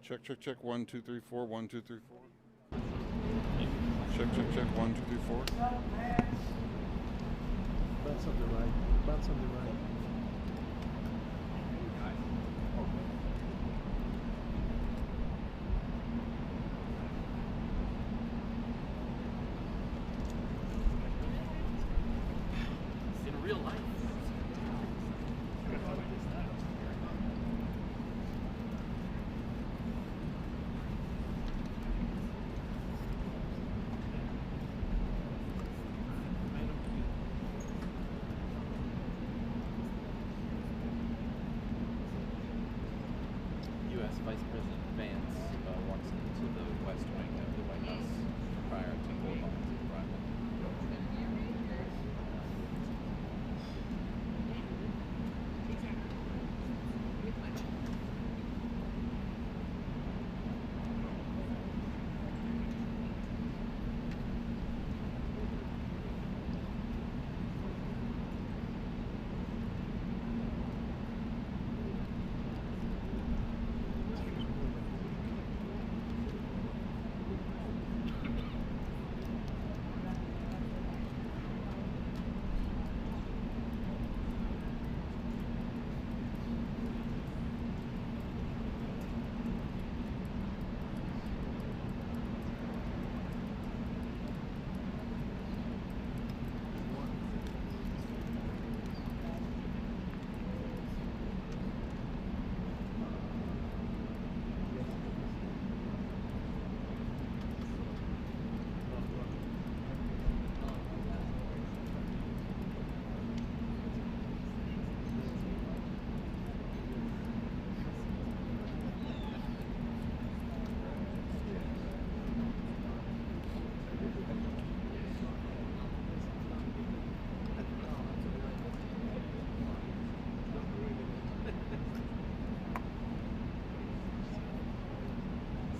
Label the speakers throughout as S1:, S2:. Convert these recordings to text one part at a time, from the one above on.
S1: Check, check, check. 1, 2, 3, 4. 1, 2, 3, 4. Check, check, check. 1, 2, 3, 4.
S2: That's on the right. That's on the right.
S3: In real life. U.S. Vice President Vance walks into the West Wing of the White House prior to Orbán's arrival.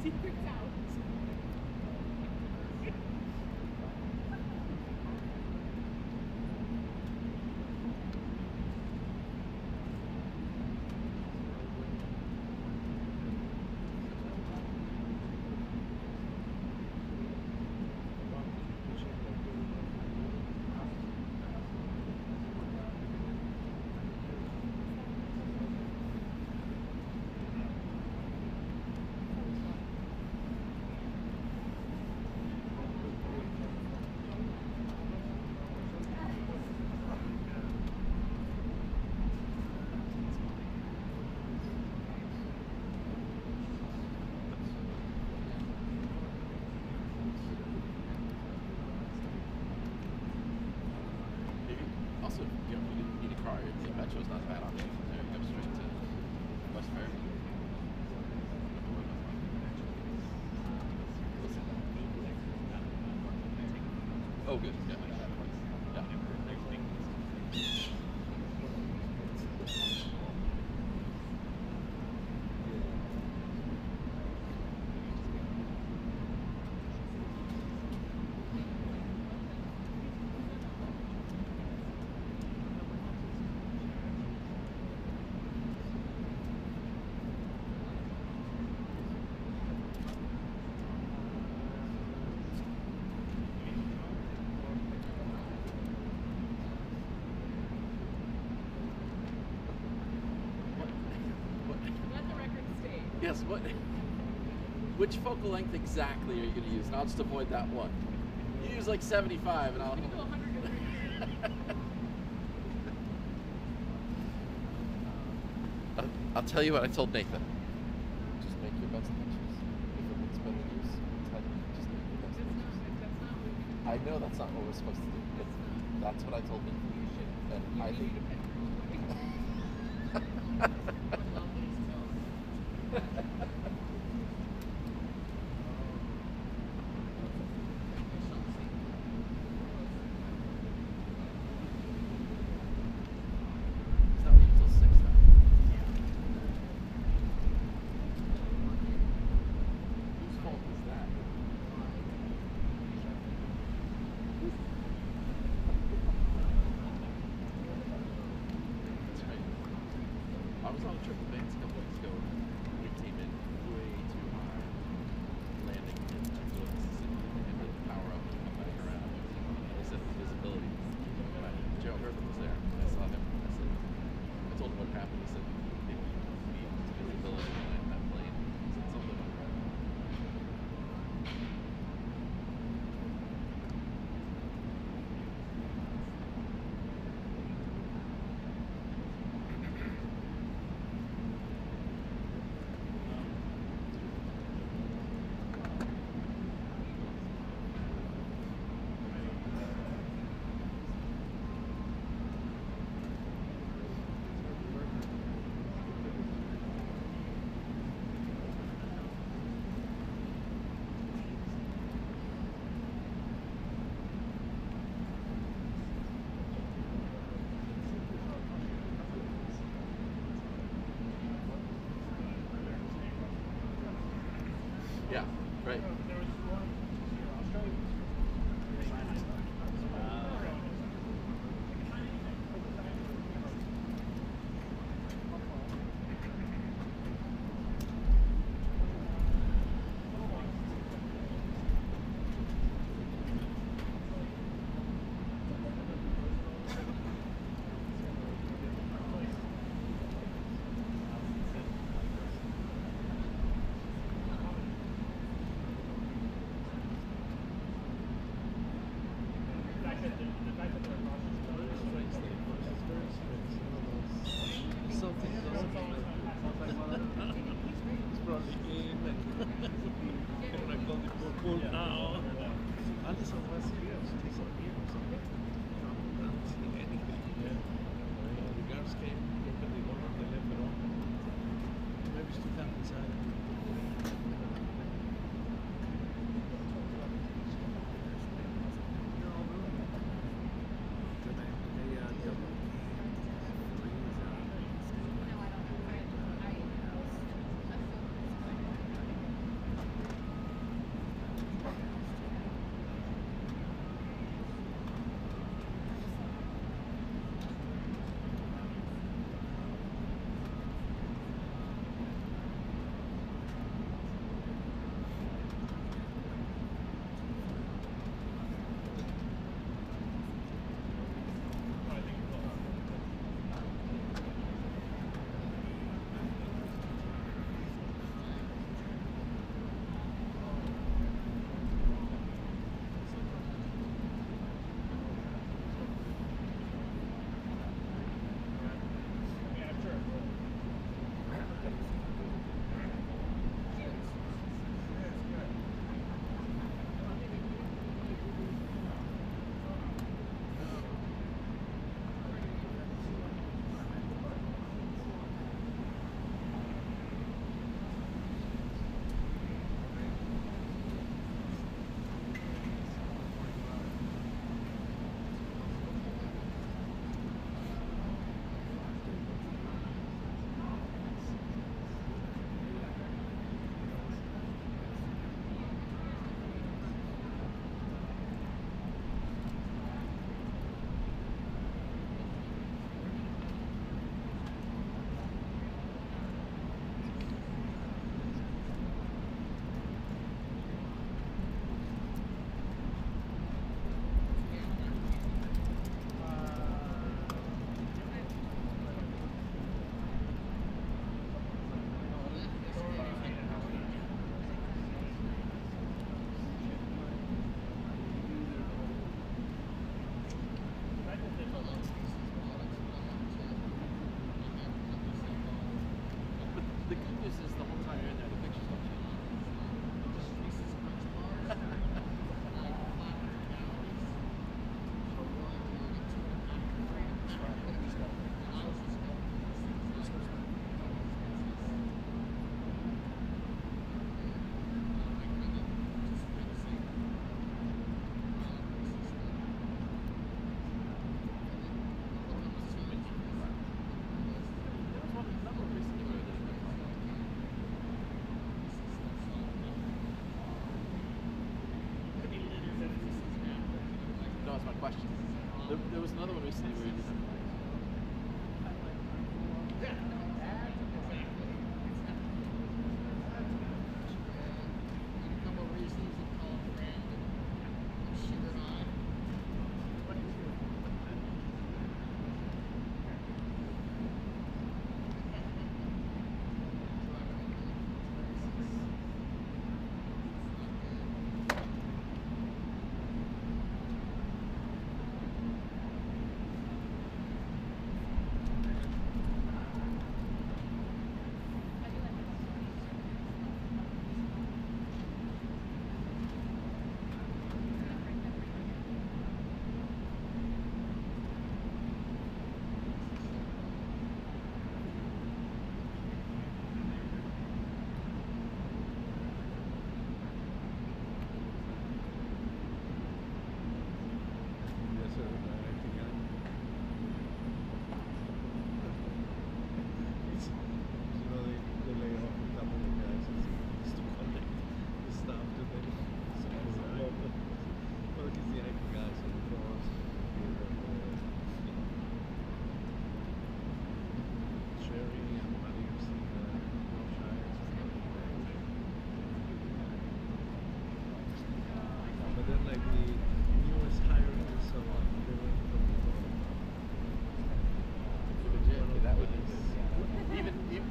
S4: Secrets out.
S3: Also, you know, if you need a car, the metro's not a bad option. There you go straight to West Ferry. Oh, good. Yeah. Yeah.
S4: Let the record state.
S3: Yes, what? Which focal length exactly are you going to use? And I'll just avoid that one. You use like 75 and I'll...
S4: We can go 100 over here.
S3: I'll tell you what I told Nathan. Just make your best pictures. If it looks better to use, tell you, just make your best pictures.
S4: That's not what we
S3: I know that's not what we're supposed to do, but that's what I told Nathan. And I think... It's not leaving till 6 now. Whose fault is that? That's right. I was on a trip with Vance a couple weeks ago. We came in way too Yeah, right.
S2: Something doesn't feel it's probably in and when I called it for cool now. Alison was here, she disappeared or something. I don't see anything. Yeah. The guards came, opened the door and they left it on. Maybe it's too damn inside. The good news is the whole time you're in there, the pictures don't change. No, it's my question. There was another one recently where you did that.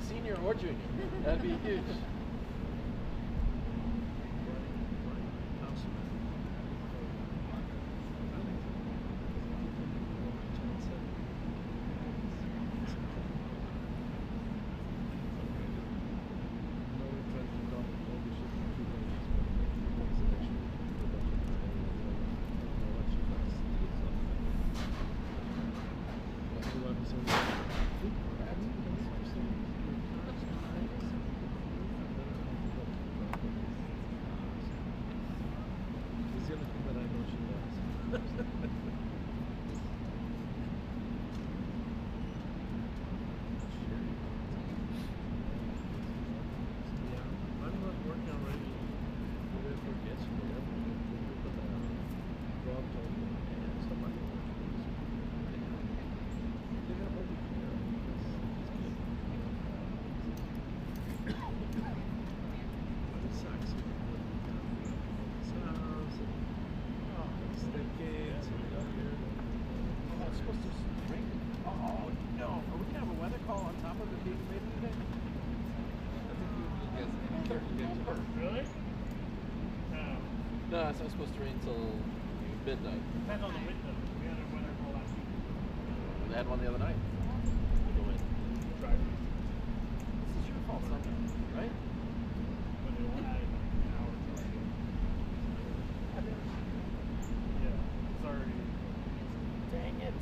S3: senior or junior. That'd be huge. No, it's not supposed to rain until midnight.
S5: Depends on the wind though. We had a weather call last week.
S3: They had one the other night. With the wind.
S5: Driving.
S3: This is your fault somehow, right?
S5: When they only had an hour to like. Yeah, it's already.
S3: Dang it.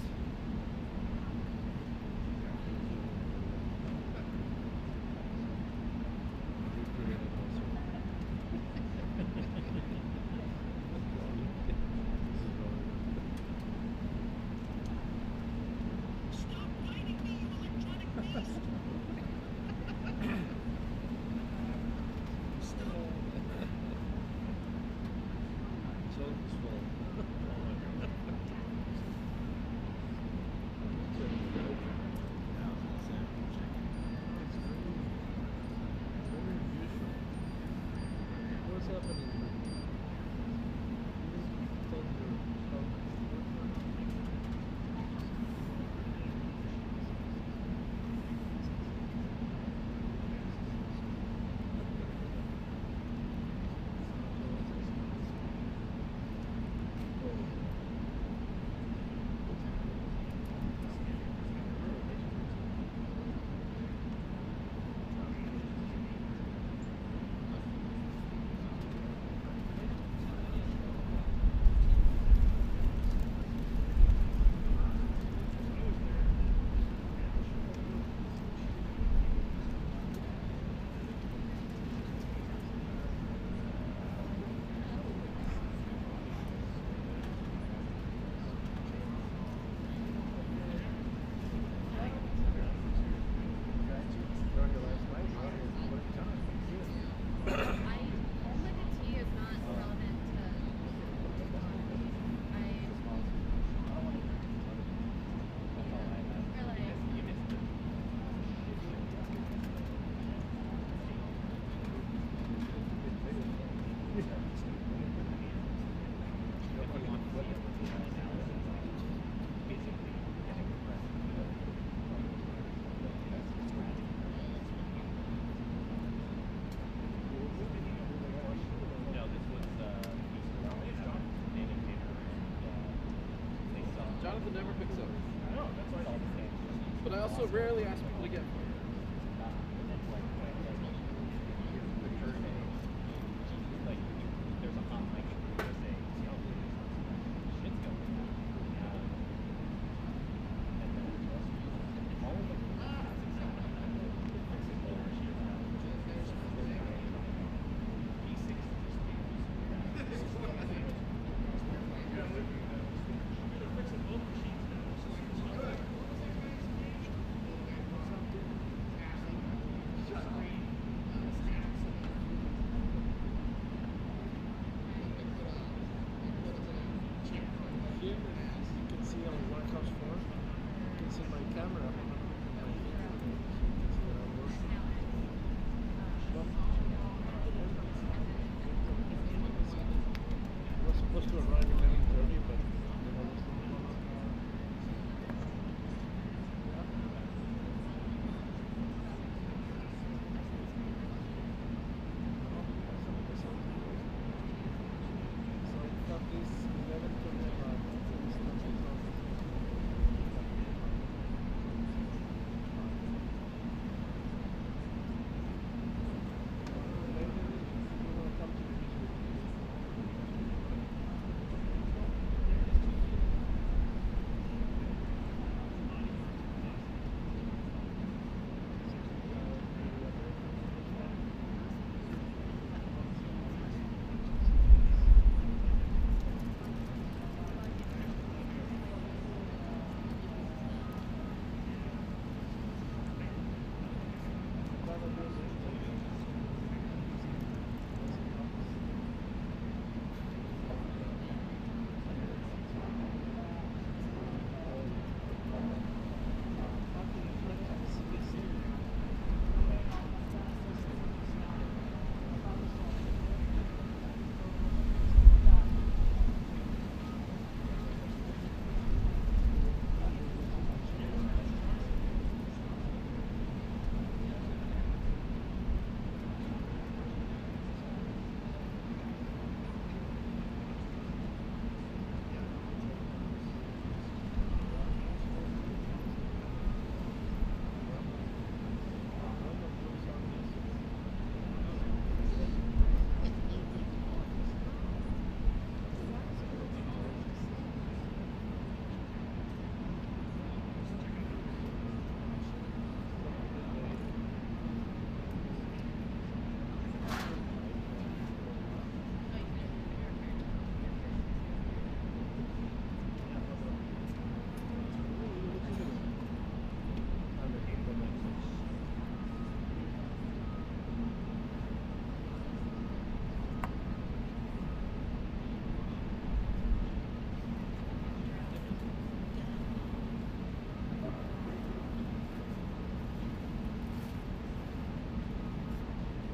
S3: Jonathan never picks up.
S5: I know, that's why it's
S3: But I also rarely ask people to get more.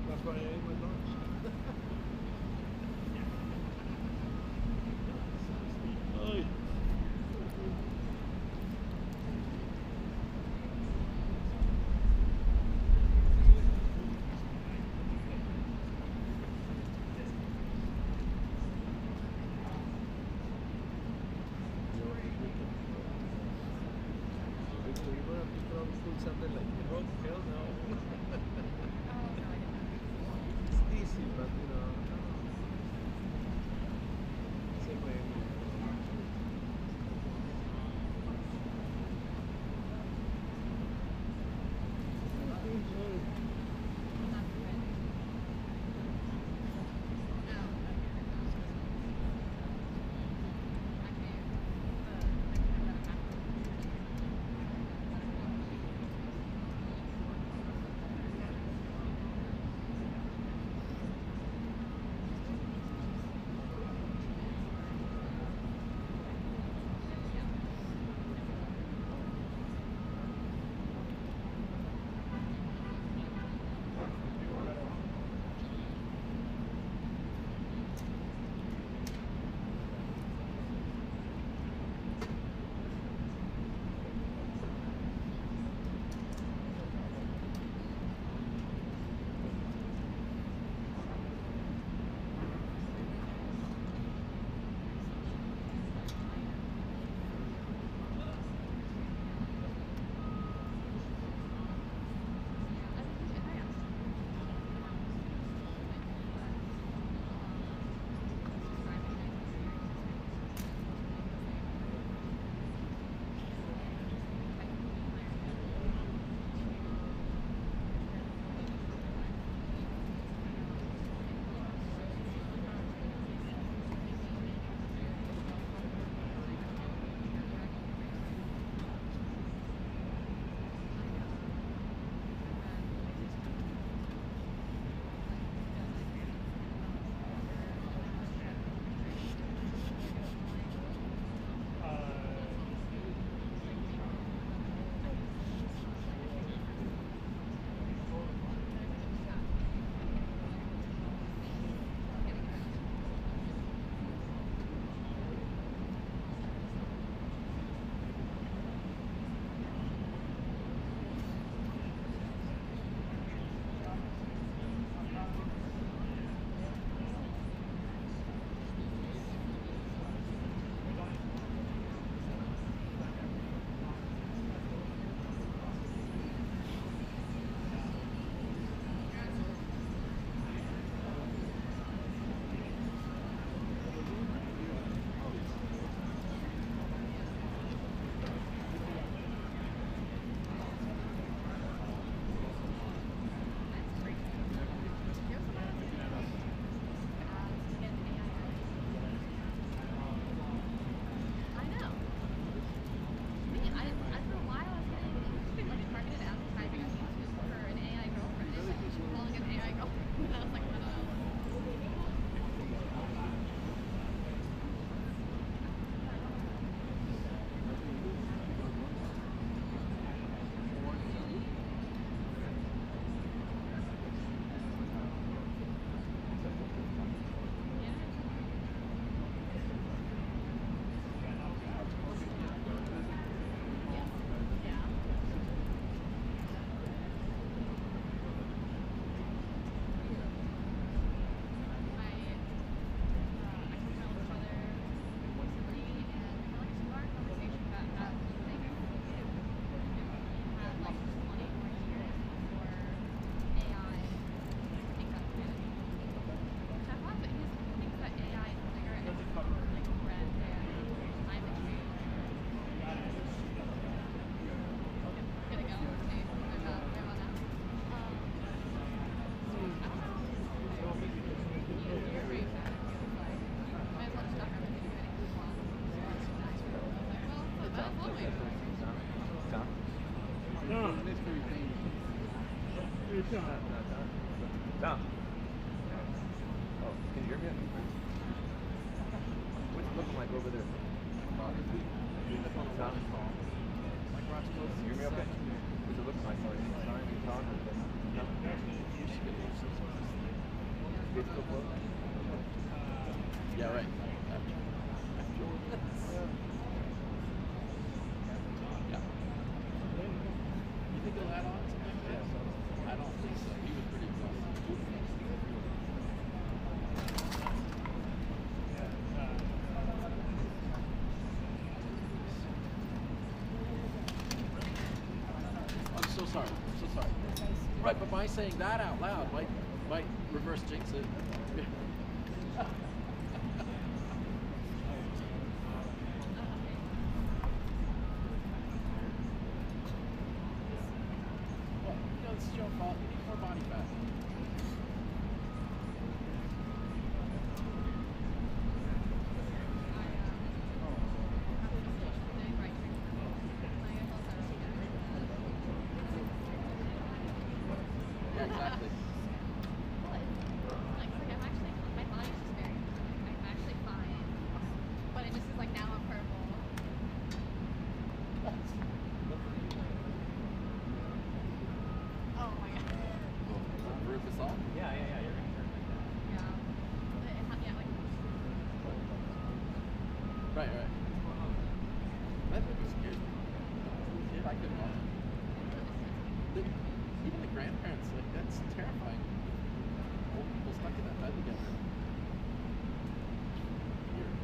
S2: That's why I ate my lunch. Ay. Victor, you wanna pull something like rock? Hell no.
S4: Oh, no, I didn't.
S2: It's easy, but you know. Tom. Oh, can you hear me? What's it looking like over there? Tom? Can you hear me okay? What's it looking like? Are you trying to talk or no? It's still close?
S3: Yeah, right. Yeah. You think it'll add on to something like that? I don't think so. He was pretty close. I'm so sorry. I'm so sorry. Right, but by saying that out loud might reverse jinx it. Well, you know, it's your fault. You need more body fat. Yeah, exactly. Rufus all?
S2: Yeah, you're right.
S3: Right. That movie scares me. If I couldn't watch it. Even the grandparents, like, that's terrifying. Old people stuck in that bed together. Weird.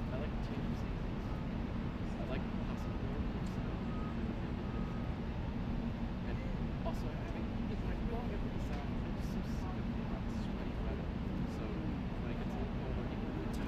S3: I like the change of seasons. I like the possibility of sound. And also, I think like growing up in the South, I'm just so sick of the hot, sweaty weather. So when it gets a little colder, even when it's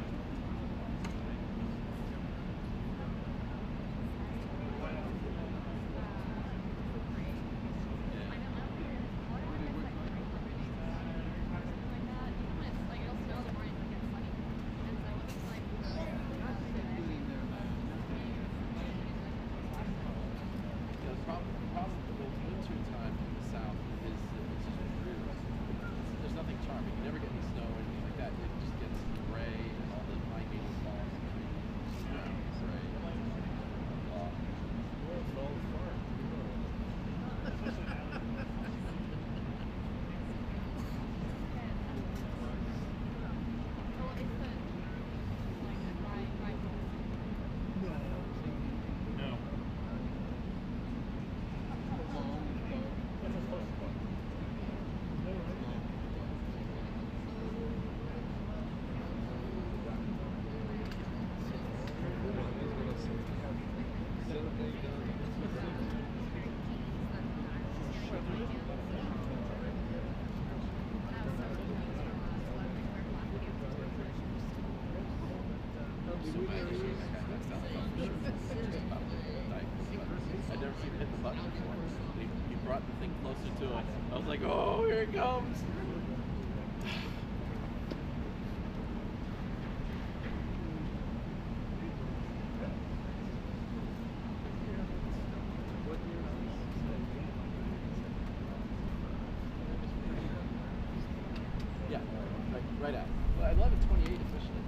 S3: the problem with winter time in the South is that it's just brutal. There's nothing charming. You never get any snow or anything like that. It just gets gray and all the high gables fall off the trees. Gray.
S5: No.
S3: So mad to see that guy next down the phone. Just about like, I'd never seen him hit the button before. He brought the thing closer to it. I was like, oh, here it comes. Yeah, right at. Well, I love it 28 officially.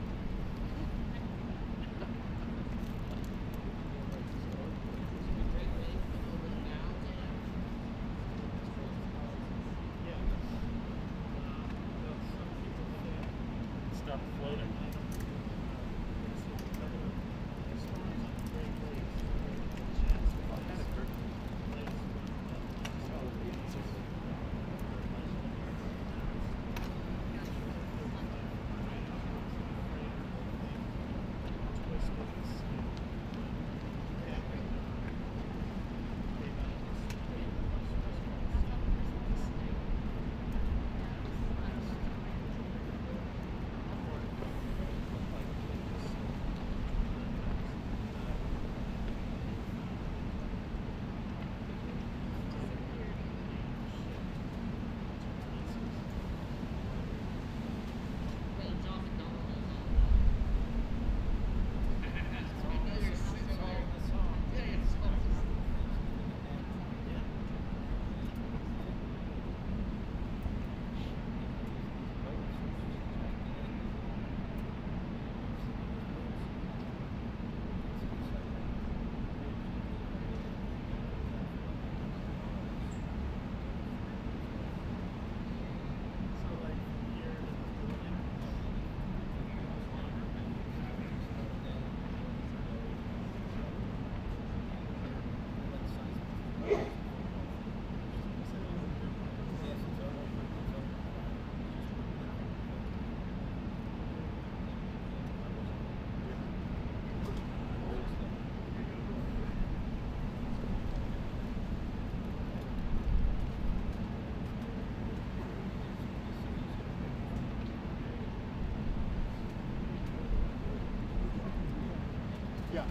S5: Yeah.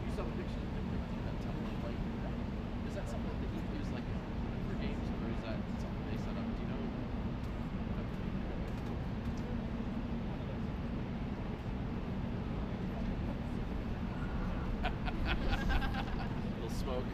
S3: You saw the pictures of Viktor with that tunnel of light. Is that something that he used like for games, or is that something they set up? Do you know? Little smoke.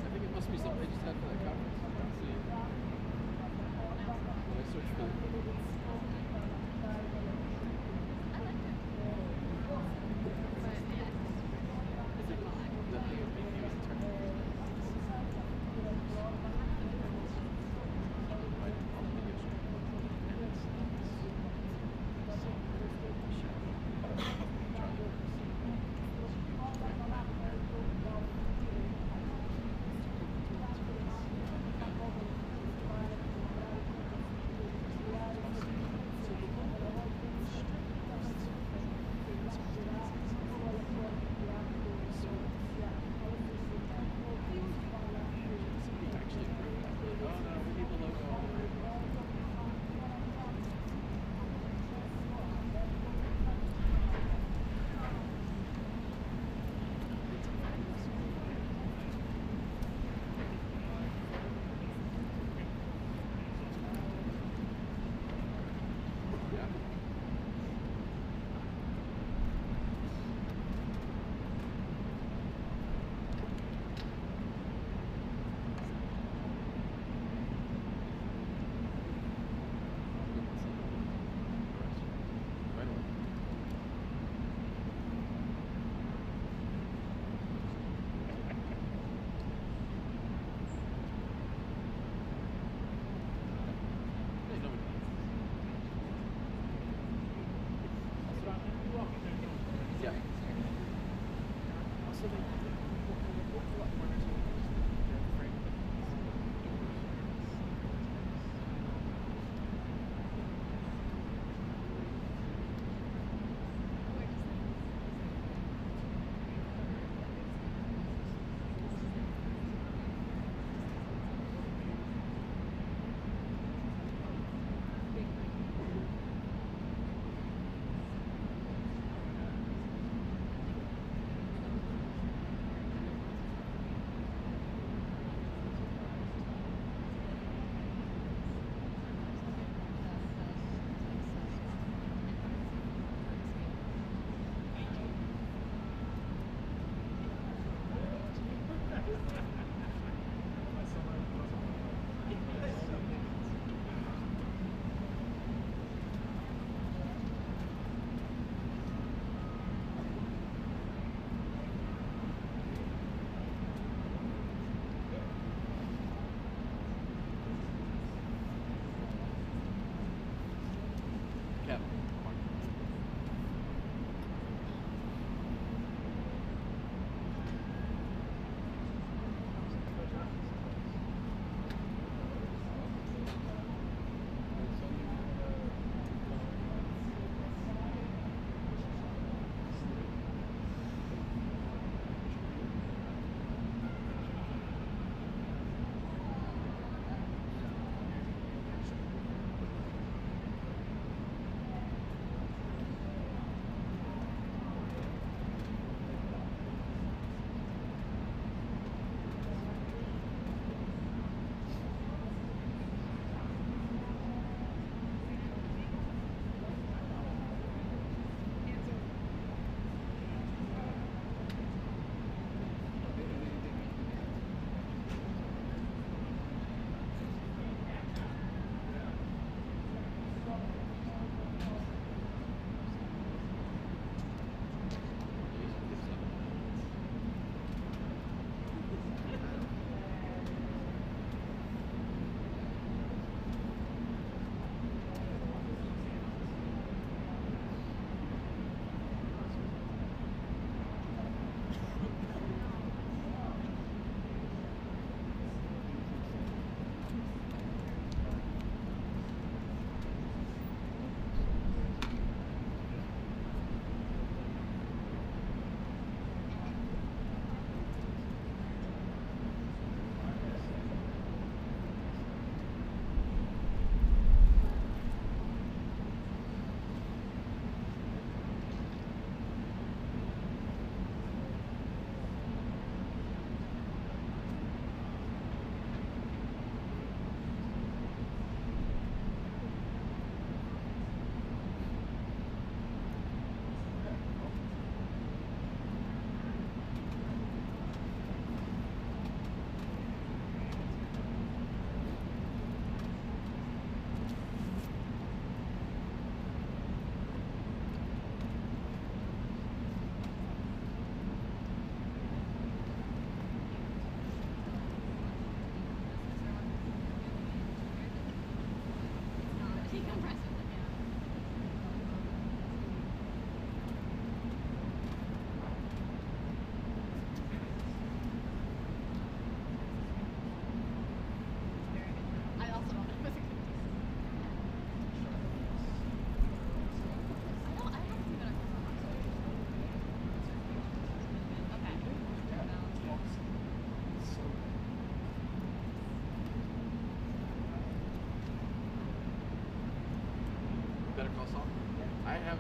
S3: I think it must be something they just had for that conference. See, when I search for is it the thing of being used to turn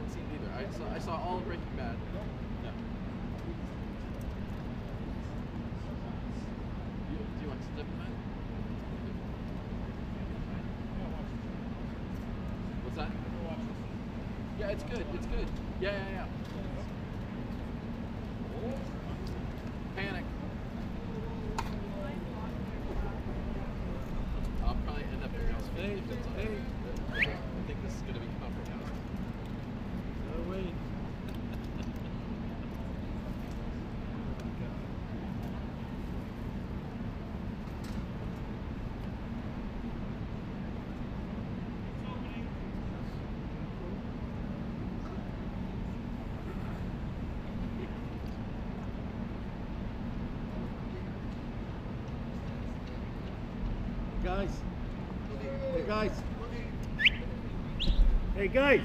S3: haven't seen it either. I saw all of Breaking Bad. No. Do you want to step in that? What's that? Yeah, it's good. It's good. Yeah. Panic. I'll probably end up in House.
S2: Hey.
S3: I think this is going to be compromised.
S2: No way. Guys. Hey guys. Hey guys.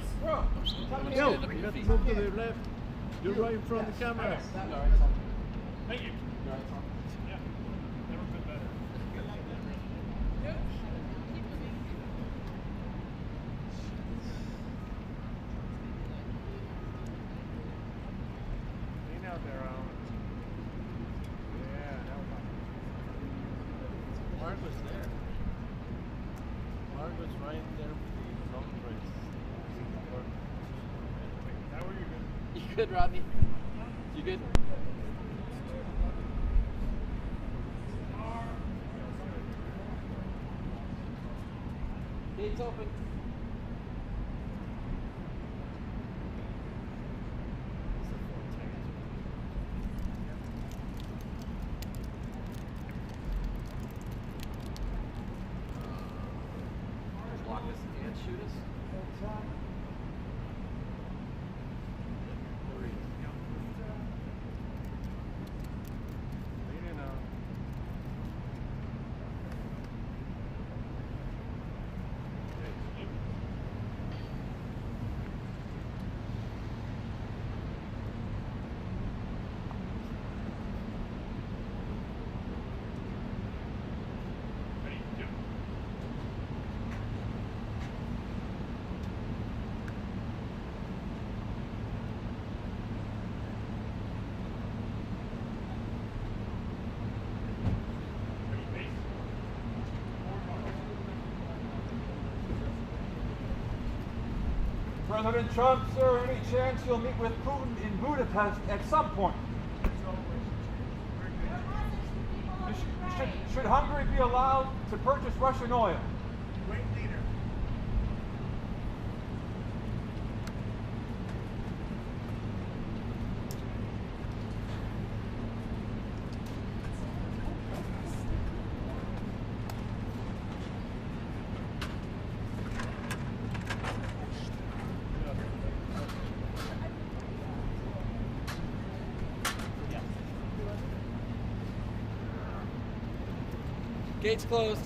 S2: Yo, you got to move to the left. You're right in front of the camera.
S5: Thank you. Yeah. Never been better. Lean out there, Alan. Yeah, that was
S2: Margaret's there. Margaret's right there with the long race.
S5: How are you good?
S3: You good, Rodney? You good? Gates open. Block us and shoot us.
S5: Lean in out. Ready? Jump. Ready, base.
S6: President Trump, sir, any chance you'll meet with Putin in Budapest at some point? Should Hungary be allowed to purchase Russian oil?
S5: Great leader.
S3: Gates closed.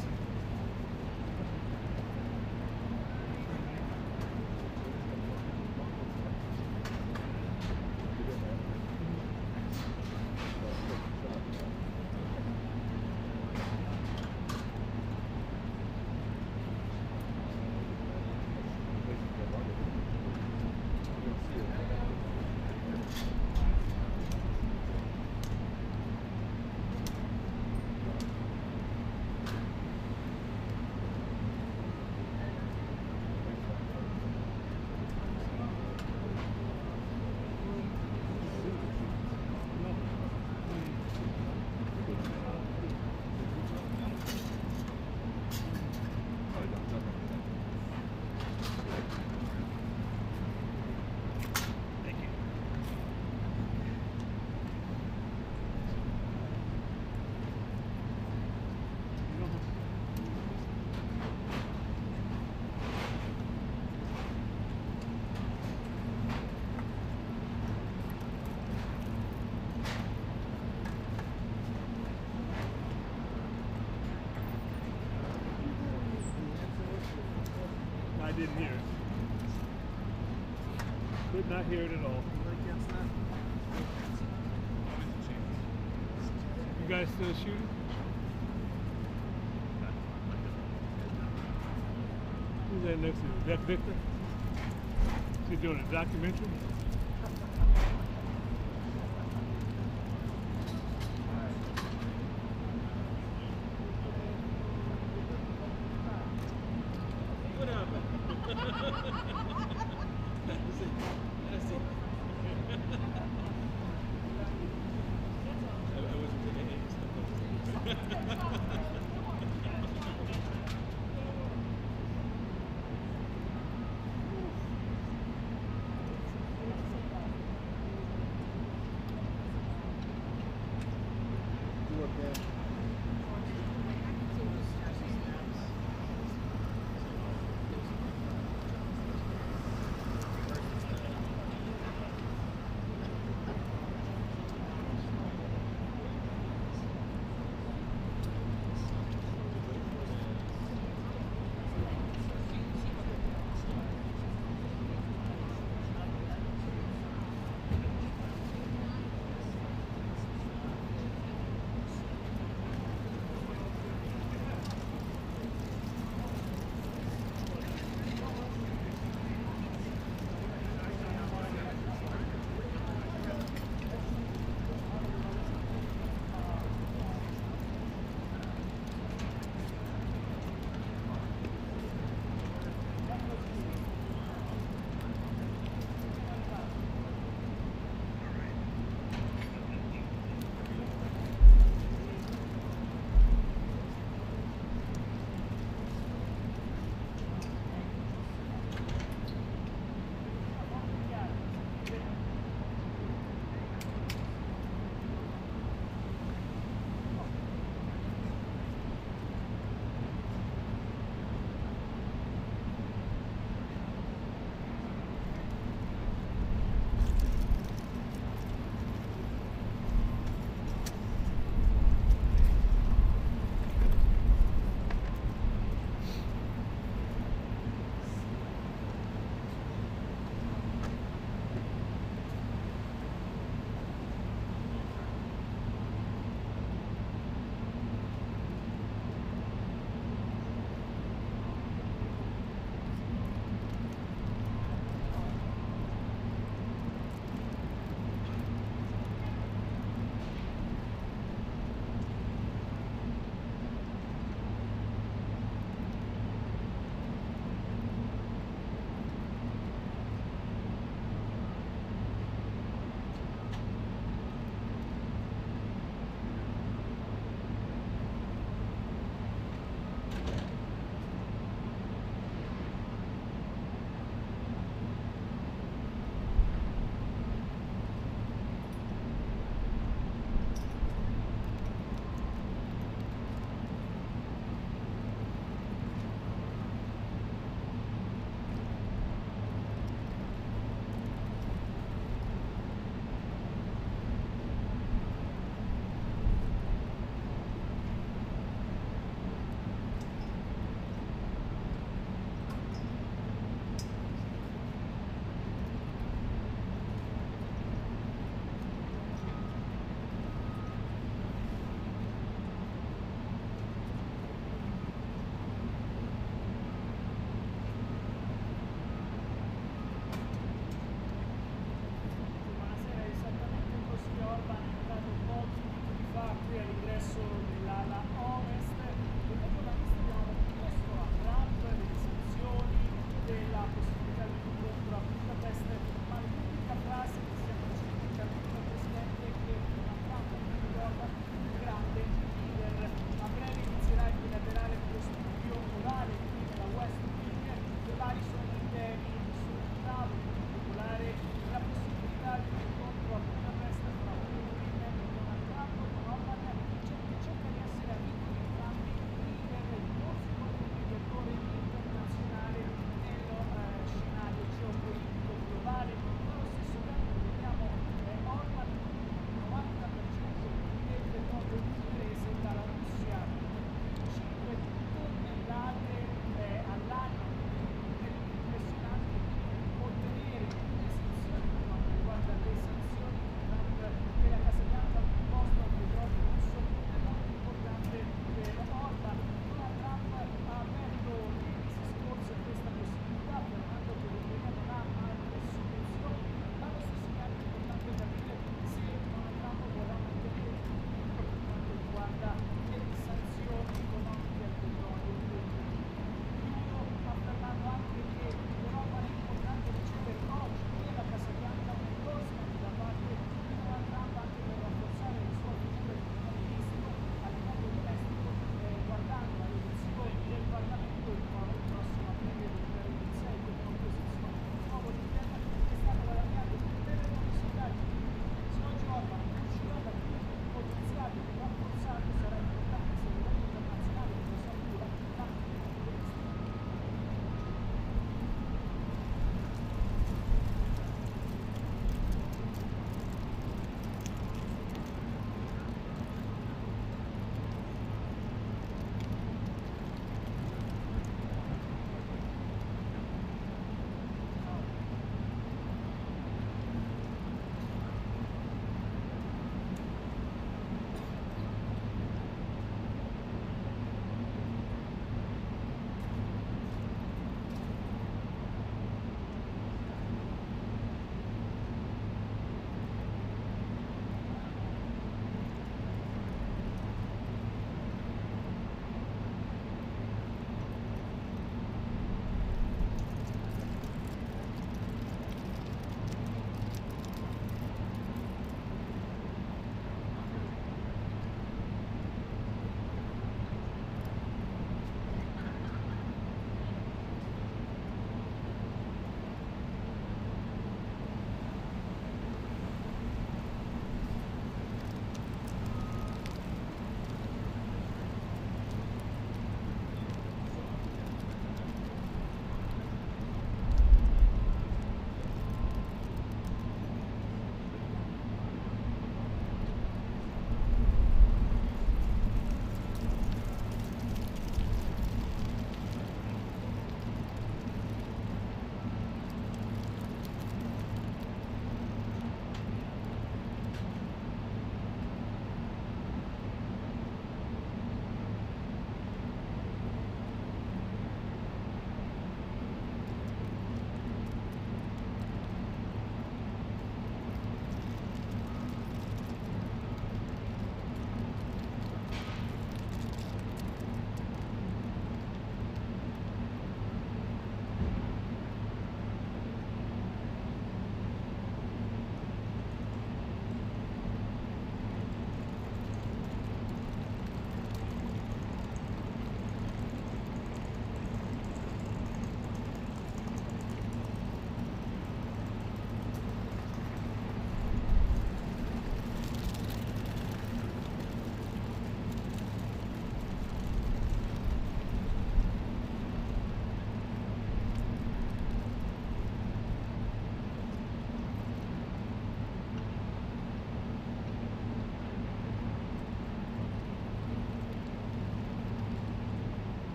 S5: I didn't hear it. Could not hear it at all. You guys still shooting? Who's that next to you? Is that Victor? You doing a documentary?
S2: What happened? That's it. I wasn't going to hit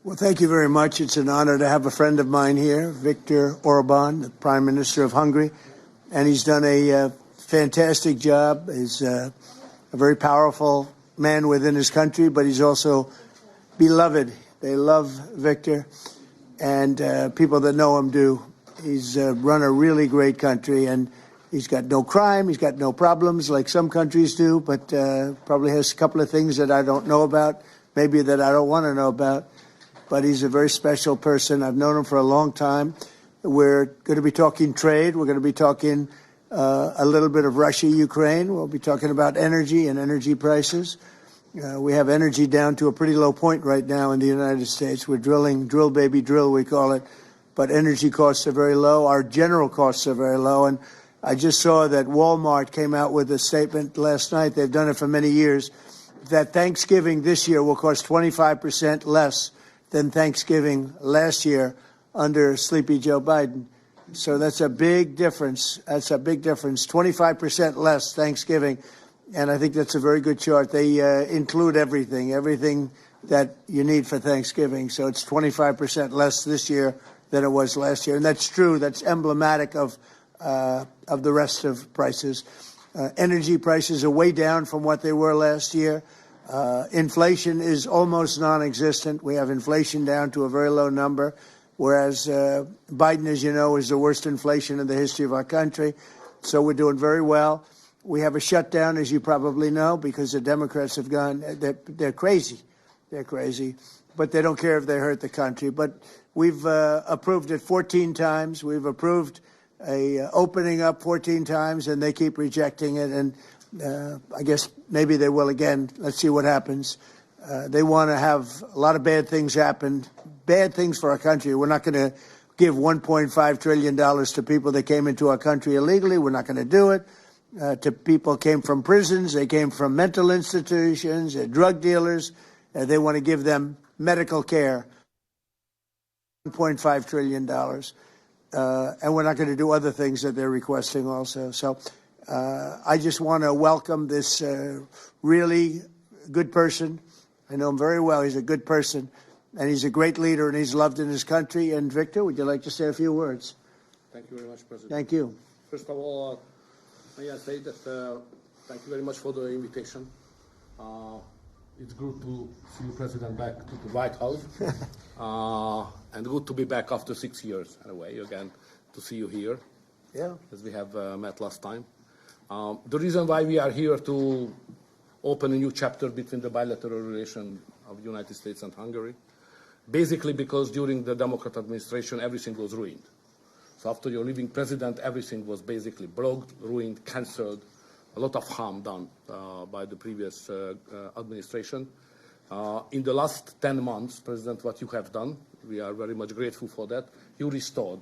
S7: Well, thank you very much. It's an honor to have a friend of mine here, Viktor Orbán, the Prime Minister of Hungary, and he's done a fantastic job. He's a very powerful man within his country, but he's also beloved. They love Viktor, and people that know him do. He's run a really great country, and he's got no crime, he's got no problems like some countries do, but probably has a couple of things that I don't know about, maybe that I don't want to know about. But he's a very special person. I've known him for a long time. We're going to be talking trade. We're going to be talking a little bit of Russia, Ukraine. We'll be talking about energy and energy prices. We have energy down to a pretty low point right now in the United States. We're drilling, drill baby drill, we call it. But energy costs are very low. Our general costs are very low. And I just saw that Walmart came out with a statement last night. They've done it for many years, that Thanksgiving this year will cost 25% less than Thanksgiving last year under Sleepy Joe Biden. So that's a big difference. That's a big difference. 25% less Thanksgiving. And I think that's a very good chart. They include everything that you need for Thanksgiving. So it's 25% less this year than it was last year. And that's true. That's emblematic of the rest of prices. Energy prices are way down from what they were last year. Inflation is almost non-existent. We have inflation down to a very low number, whereas Biden, as you know, is the worst inflation in the history of our country. So we're doing very well. We have a shutdown, as you probably know, because the Democrats have gone, they're crazy. They're crazy. But they don't care if they hurt the country. But we've approved it 14 times. We've approved a opening up 14 times, and they keep rejecting it. And I guess maybe they will again. Let's see what happens. They want to have a lot of bad things happen, bad things for our country. We're not going to give $1.5 trillion to people that came into our country illegally. We're not going to do it. To people who came from prisons, they came from mental institutions, drug dealers. They want to give them medical care. $1.5 trillion. And we're not going to do other things that they're requesting also. So I just want to welcome this really good person. I know him very well. He's a good person, and he's a great leader, and he's loved in his country. And Viktor, would you like to say a few words?
S8: Thank you very much, President.
S7: Thank you.
S8: First of all, may I say that thank you very much for the invitation. It's good to see you, President, back to the White House. And good to be back after 6 years, anyway, again, to see you here.
S7: Yeah.
S8: As we have met last time. The reason why we are here to open a new chapter between the bilateral relation of the United States and Hungary, basically because during the Democrat administration, everything was ruined. So after your leaving president, everything was basically blocked, ruined, cancelled, a lot of harm done by the previous administration. In the last 10 months, President, what you have done, we are very much grateful for that. You restored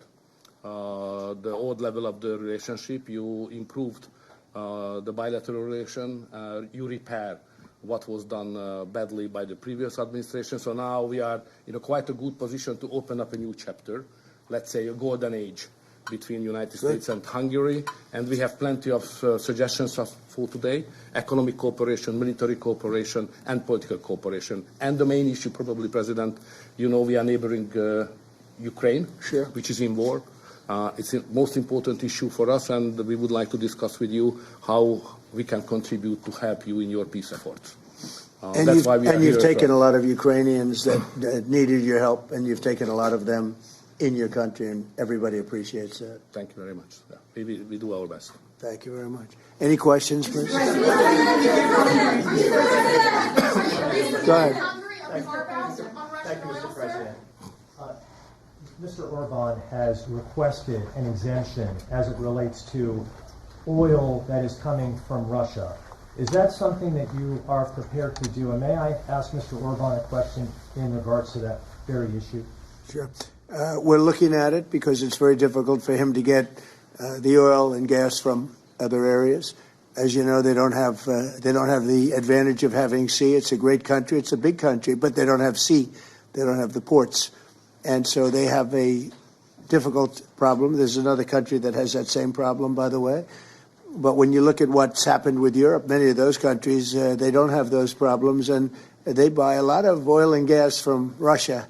S8: the old level of the relationship. You improved the bilateral relation. You repair what was done badly by the previous administration. So now we are in quite a good position to open up a new chapter, let's say a golden age between the United States and Hungary. And we have plenty of suggestions for today: economic cooperation, military cooperation, and political cooperation. And the main issue, probably, President, you know, we are neighboring Ukraine,
S7: sure,
S8: which is in war. It's the most important issue for us, and we would like to discuss with you how we can contribute to help you in your peace efforts.
S7: And
S8: that's why we are
S7: you've
S8: here
S7: taken a lot of Ukrainians that needed your help, and you've taken a lot of them in your country, and everybody appreciates that.
S8: Thank you very much. Yeah, we do our best.
S7: Thank you very much. Any questions, please? Go ahead.
S9: Thank you, Mr. President. Mr. Orbán has requested an exemption as it relates to oil that is coming from Russia. Is that something that you are prepared to do? And may I ask Mr. Orbán a question in regards to that very issue?
S7: Sure. We're looking at it because it's very difficult for him to get the oil and gas from other areas. As you know, they don't have the advantage of having sea. It's a great country. It's a big country, but they don't have sea. They don't have the ports. And so they have a difficult problem. There's another country that has that same problem, by the way. But when you look at what's happened with Europe, many of those countries, they don't have those problems, and they buy a lot of oil and gas from Russia.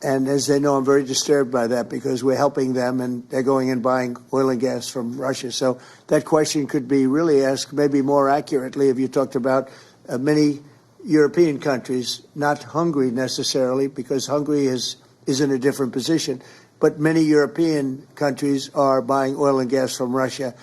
S7: And as they know, I'm very disturbed by that because we're helping them and they're going and buying oil and gas from Russia. So that question could be really asked maybe more accurately if you talked about many European countries, not Hungary necessarily, because Hungary is in a different position. But many European countries are buying oil and gas from Russia,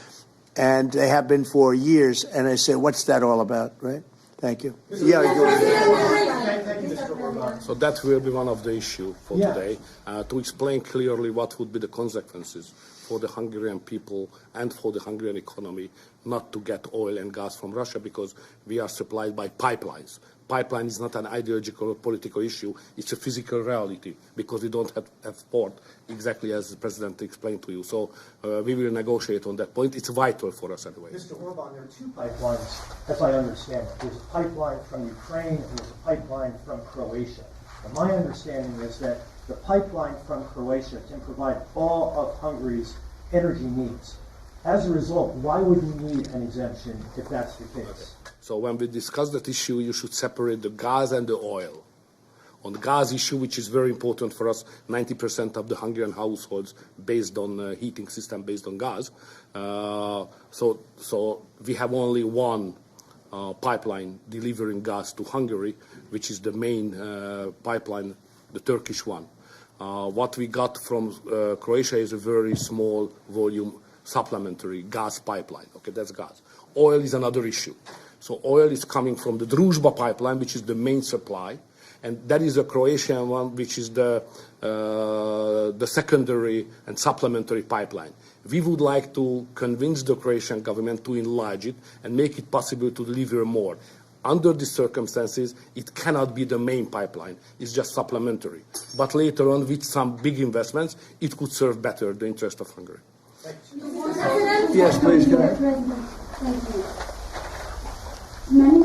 S7: and they have been for years. And I say, what's that all about, right? Thank you. Yeah.
S9: Thank you, Mr. Orbán.
S8: So that will be one of the issues for today, to explain clearly what would be the consequences for the Hungarian people and for the Hungarian economy not to get oil and gas from Russia, because we are supplied by pipelines. Pipeline is not an ideological or political issue, it's a physical reality, because we don't have port, exactly as the President explained to you. So we will negotiate on that point. It's vital for us anyway.
S9: Mr. Orbán, there are two pipelines, as I understand it. There's a pipeline from Ukraine and there's a pipeline from Croatia. And my understanding is that the pipeline from Croatia can provide all of Hungary's energy needs. As a result, why would we need an exemption if that's the case?
S8: So when we discuss that issue, you should separate the gas and the oil. On the gas issue, which is very important for us, 90% of the Hungarian households based on heating system based on gas. So we have only one pipeline delivering gas to Hungary, which is the main pipeline, the Turkish one. What we got from Croatia is a very small volume supplementary gas pipeline. Okay, that's gas. Oil is another issue. So oil is coming from the Druzhba pipeline, which is the main supply, and that is a Croatian one, which is the secondary and supplementary pipeline. We would like to convince the Croatian government to enlarge it and make it possible to deliver more. Under these circumstances, it cannot be the main pipeline. It's just supplementary. But later on, with some big investments, it could serve better the interest of Hungary.
S7: Yes, please, go ahead.
S10: Thank you. Many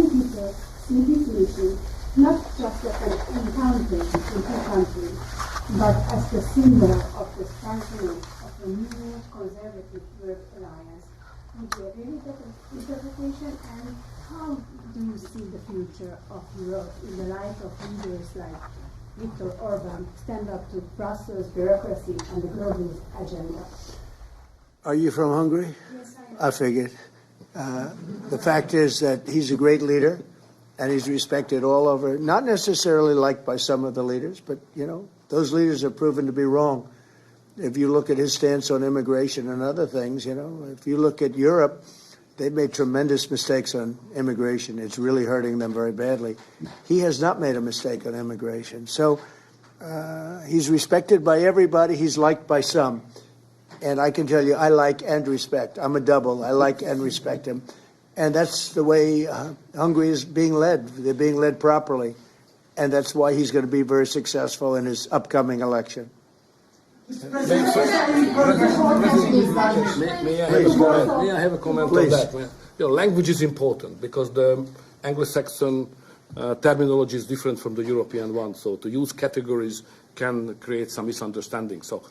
S10: people see this issue not just as an encounter between two countries, but as the symbol of the strengthening of the new conservative world alliance. Would you agree with that interpretation? And how do you see the future of Europe in the light of leaders like Viktor Orbán stand up to Brussels bureaucracy and the global agenda?
S7: Are you from Hungary?
S10: Yes, I am.
S7: I figured. The fact is that he's a great leader, and he's respected all over, not necessarily liked by some of the leaders, but, you know, those leaders have proven to be wrong. If you look at his stance on immigration and other things, you know, if you look at Europe, they've made tremendous mistakes on immigration. It's really hurting them very badly. He has not made a mistake on immigration. So he's respected by everybody. He's liked by some. And I can tell you, I like and respect. I'm a double. I like and respect him. And that's the way Hungary is being led. They're being led properly. And that's why he's going to be very successful in his upcoming election.
S8: May I have a comment
S7: Please.
S8: on that? You know, language is important because the Anglo-Saxon terminology is different from the European one. So to use categories can create some misunderstanding. So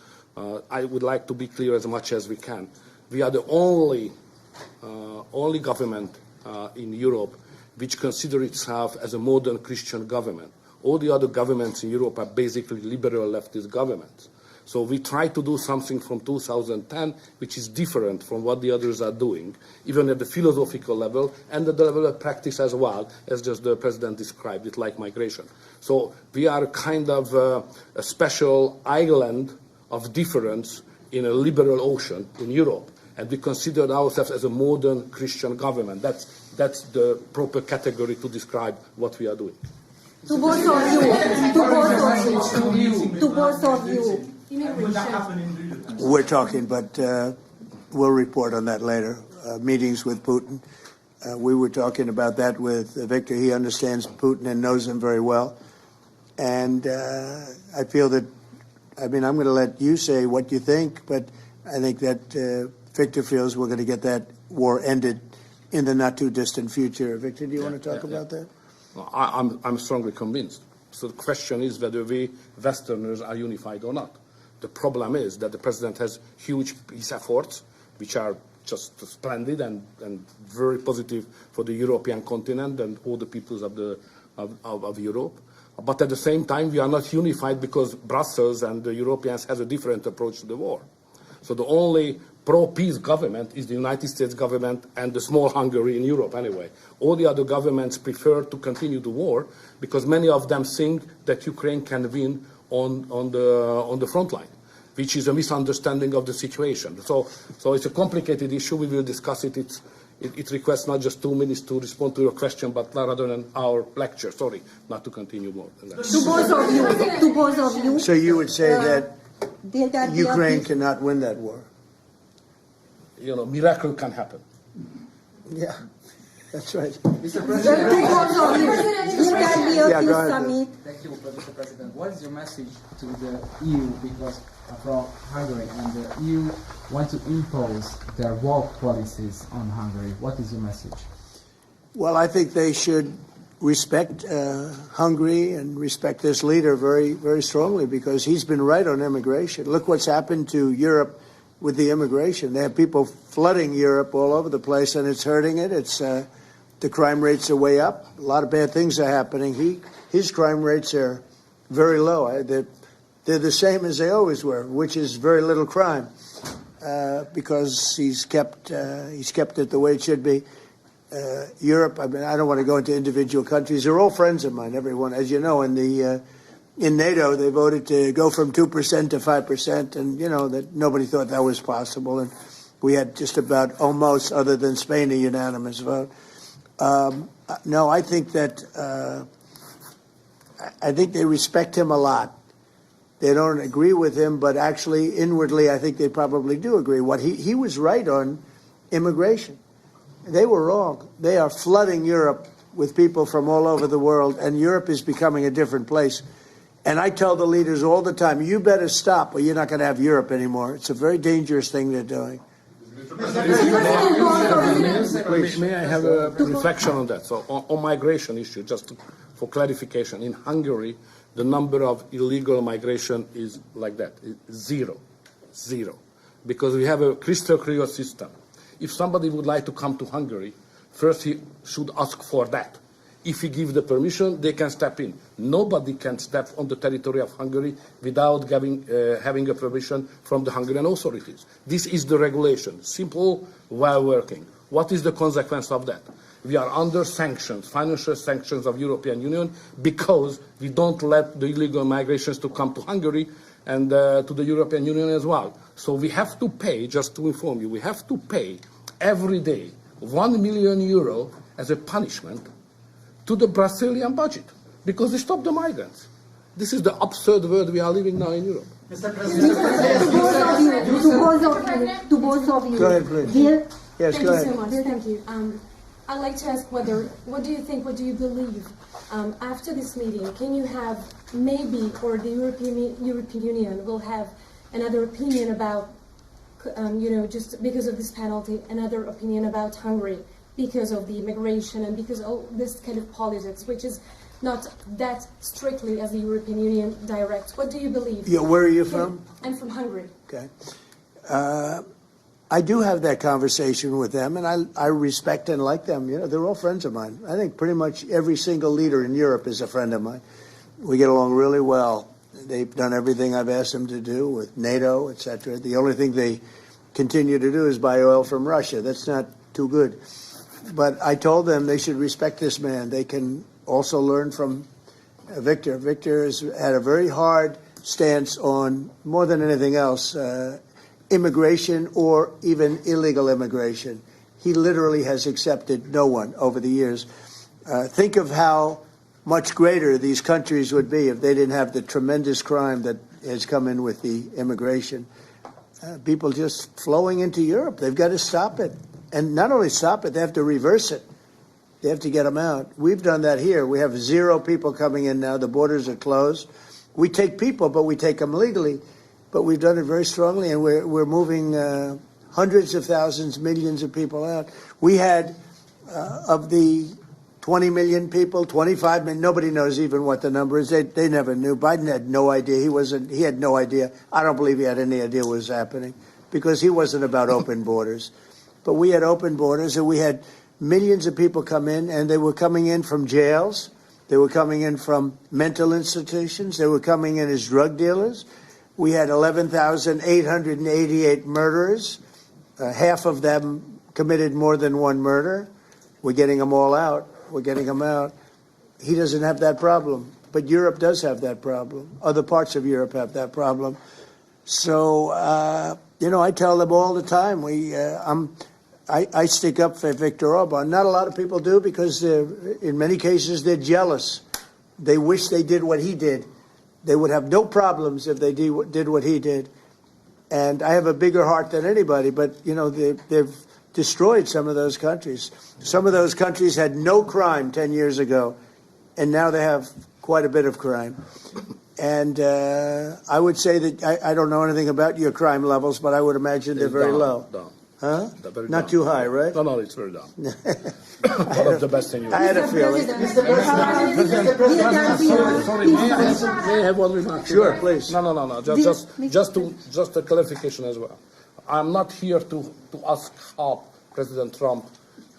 S8: I would like to be clear as much as we can. We are the only government in Europe which consider itself as a modern Christian government. All the other governments in Europe are basically liberal leftist governments. So we try to do something from 2010 which is different from what the others are doing, even at the philosophical level and at the level of practice as well, as just the President described it, like migration. So we are kind of a special island of difference in a liberal ocean in Europe. And we consider ourselves as a modern Christian government. That's the proper category to describe what we are doing.
S10: To both of you.
S7: We're talking, but we'll report on that later. Meetings with Putin. We were talking about that with Viktor. He understands Putin and knows him very well. And I feel that, I mean, I'm going to let you say what you think, but I think that Viktor feels we're going to get that war ended in the not too distant future. Viktor, do you want to talk about that?
S8: I'm strongly convinced. So the question is whether we Westerners are unified or not. The problem is that the President has huge peace efforts, which are just splendid and very positive for the European continent and all the peoples of Europe. But at the same time, we are not unified because Brussels and the Europeans have a different approach to the war. So the only pro-peace government is the United States government and the small Hungary in Europe anyway. All the other governments prefer to continue the war because many of them think that Ukraine can win on the front line, which is a misunderstanding of the situation. So it's a complicated issue. We will discuss it. It requests not just 2 minutes to respond to your question, but rather than our lecture. Sorry, not to continue more than that.
S10: To both of you.
S7: So you would say that Ukraine cannot win that war?
S8: You know, miracle can happen.
S7: Yeah, that's right.
S10: Mr. President, will that be a peace summit?
S11: Thank you, Mr. President. What is your message to the EU, because from Hungary, and the EU want to impose their woke policies on Hungary? What is your message?
S7: Well, I think they should respect Hungary and respect this leader very, very strongly because he's been right on immigration. Look what's happened to Europe with the immigration. They have people flooding Europe all over the place, and it's hurting it. It's the crime rates are way up. A lot of bad things are happening. His crime rates are very low. They're the same as they always were, which is very little crime because he's kept it the way it should be. Europe, I mean, I don't want to go into individual countries. They're all friends of mine, everyone. As you know, in NATO, they voted to go from 2% to 5%, and, you know, that nobody thought that was possible. And we had just about almost, other than Spain, a unanimous vote. No, I think that I think they respect him a lot. They don't agree with him, but actually, inwardly, I think they probably do agree. He was right on immigration. They were wrong. They are flooding Europe with people from all over the world, and Europe is becoming a different place. And I tell the leaders all the time, you better stop or you're not going to have Europe anymore. It's a very dangerous thing they're doing.
S8: May I have a reflection on that? So on migration issue, just for clarification, in Hungary, the number of illegal migration is like that, zero, because we have a crystal clear system. If somebody would like to come to Hungary, first he should ask for that. If he gives the permission, they can step in. Nobody can step on the territory of Hungary without having a permission from the Hungarian authorities. This is the regulation, simple, while working. What is the consequence of that? We are under sanctions, financial sanctions of European Union, because we don't let the illegal migrations to come to Hungary and to the European Union as well. So we have to pay, just to inform you, we have to pay every day 1 million euro as a punishment to the Brazilian budget, because they stop the migrants. This is the absurd world we are living now in Europe.
S10: Mr. President, to both of you.
S7: Go ahead, please. Yes,
S12: Thank
S7: go
S12: you
S7: ahead.
S12: so much. Thank you. I'd like to ask what do you think, what do you believe after this meeting? Can you have maybe, or the European Union will have another opinion about, just because of this penalty, another opinion about Hungary because of the immigration and because of this kind of politics, which is not that strictly as the European Union directs. What do you believe?
S7: Yeah, where are you from?
S12: I'm from Hungary.
S7: Okay. I do have that conversation with them, and I respect and like them. You know, they're all friends of mine. I think pretty much every single leader in Europe is a friend of mine. We get along really well. They've done everything I've asked them to do with NATO, etc. The only thing they continue to do is buy oil from Russia. That's not too good. But I told them they should respect this man. They can also learn from Viktor. Viktor has had a very hard stance on, more than anything else, immigration or even illegal immigration. He literally has accepted no one over the years. Think of how much greater these countries would be if they didn't have the tremendous crime that has come in with the immigration. People just flowing into Europe. They've got to stop it. And not only stop it, they have to reverse it. They have to get them out. We've done that here. We have 0 people coming in now. The borders are closed. We take people, but we take them legally. But we've done it very strongly, and we're moving hundreds of thousands, millions of people out. We had, of the 20 million people, 25 million, nobody knows even what the number is. They never knew. Biden had no idea. He had no idea. I don't believe he had any idea what was happening, because he wasn't about open borders. But we had open borders, and we had millions of people come in, and they were coming in from jails. They were coming in from mental institutions. They were coming in as drug dealers. We had 11,888 murderers. Half of them committed more than one murder. We're getting them all out. We're getting them out. He doesn't have that problem, but Europe does have that problem. Other parts of Europe have that problem. So, I tell them all the time, I stick up for Viktor Orbán. Not a lot of people do because in many cases they're jealous. They wish they did what he did. They would have no problems if they did what he did. And I have a bigger heart than anybody, but, they've destroyed some of those countries. Some of those countries had no crime 10 years ago, and now they have quite a bit of crime. And I would say that I don't know anything about your crime levels, but I would imagine they're very low.
S8: Down.
S7: Huh?
S8: Very
S7: Not
S8: down.
S7: too high, right?
S8: No, it's very down. One of the best in Europe.
S7: I had a feeling.
S8: Sorry, may I have one remark?
S7: Sure, please.
S8: No. Just a clarification as well. I'm not here to ask help President Trump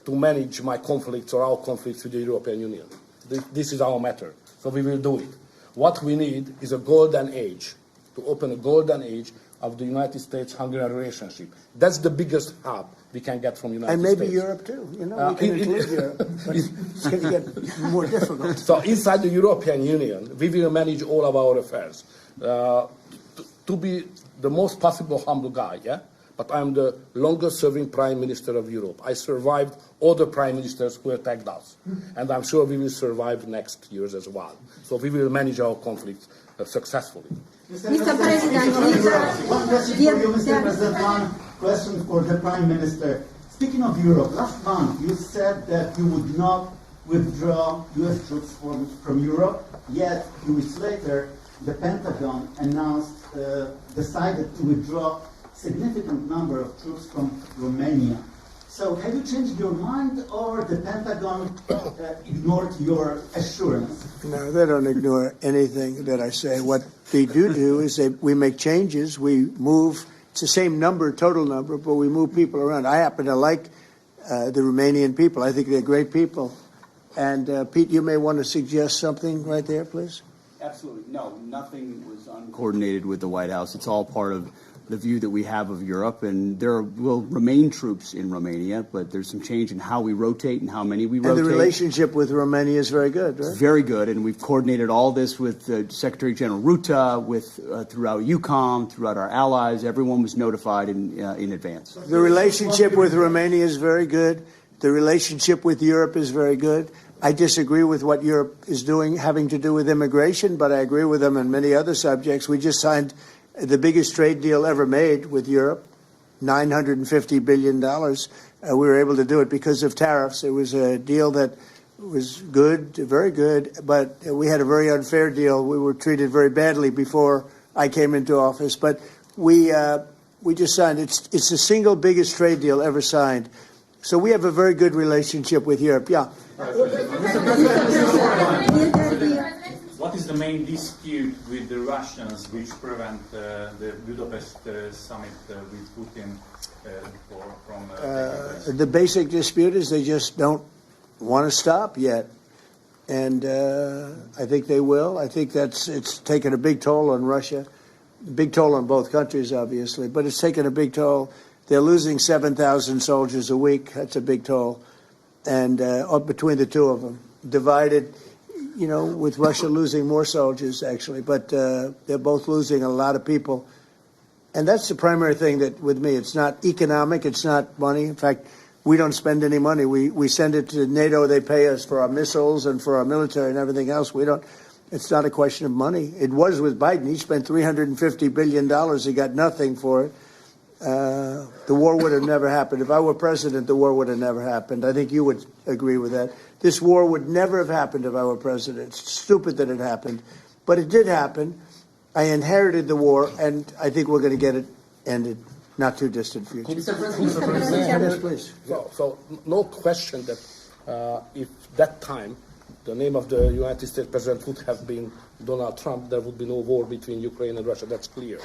S8: to manage my conflicts or our conflicts with the European Union. This is our matter, so we will do it. What we need is a golden age, to open a golden age of the United States-Hungary relationship. That's the biggest help we can get from the United States.
S7: And maybe Europe too. We can include Europe, but it's going to get more difficult.
S8: So inside the European Union, we will manage all of our affairs. To be the most possible humble guy, yeah? But I'm the longest-serving Prime Minister of Europe. I survived all the Prime Ministers who attacked us. And I'm sure we will survive next years as well. So we will manage our conflicts successfully.
S10: Mr. President,
S13: one question for you, Mr. President, one question for the Prime Minister. Speaking of Europe, last month you said that you would not withdraw U.S. troops from Europe, yet 2 weeks later the Pentagon decided to withdraw significant number of troops from Romania. So have you changed your mind, or the Pentagon ignored your assurance?
S7: No, they don't ignore anything that I say. What they do is we make changes. We move. It's the same number, total number, but we move people around. I happen to like the Romanian people. I think they're great people. And Pete, you may want to suggest something right there, please.
S14: Absolutely. No, nothing was uncoordinated with the White House. It's all part of the view that we have of Europe, and there will remain troops in Romania, but there's some change in how we rotate and how many we rotate.
S7: And the relationship with Romania is very good, right?
S14: It's very good, and we've coordinated all this with Secretary General Ruta, throughout EUCOM, throughout our allies. Everyone was notified in advance.
S7: The relationship with Romania is very good. The relationship with Europe is very good. I disagree with what Europe is doing having to do with immigration, but I agree with them on many other subjects. We just signed the biggest trade deal ever made with Europe, $950 billion. We were able to do it because of tariffs. It was a deal that was good, very good, but we had a very unfair deal. We were treated very badly before I came into office. But we just signed. It's the single biggest trade deal ever signed. So we have a very good relationship with Europe. Yeah.
S15: What is the main dispute with the Russians which prevent the Budapest summit with Putin from
S7: the basic dispute is they just don't want to stop yet. And I think they will. I think it's taken a big toll on Russia, a big toll on both countries, obviously, but it's taken a big toll. They're losing 7,000 soldiers a week. That's a big toll. And between the two of them, divided, with Russia losing more soldiers, actually. But they're both losing a lot of people. And that's the primary thing that, with me, it's not economic, it's not money. In fact, we don't spend any money. We send it to NATO. They pay us for our missiles and for our military and everything else. We don't. It's not a question of money. It was with Biden. He spent $350 billion. He got nothing for it. The war would have never happened. If I were president, the war would have never happened. I think you would agree with that. This war would never have happened if I were president. It's stupid that it happened. But it did happen. I inherited the war, and I think we're going to get it ended. Not too distant future.
S8: Mr. President,
S7: yes, please.
S8: So no question that if that time the name of the United States president would have been Donald Trump, there would be no war between Ukraine and Russia. That's clear.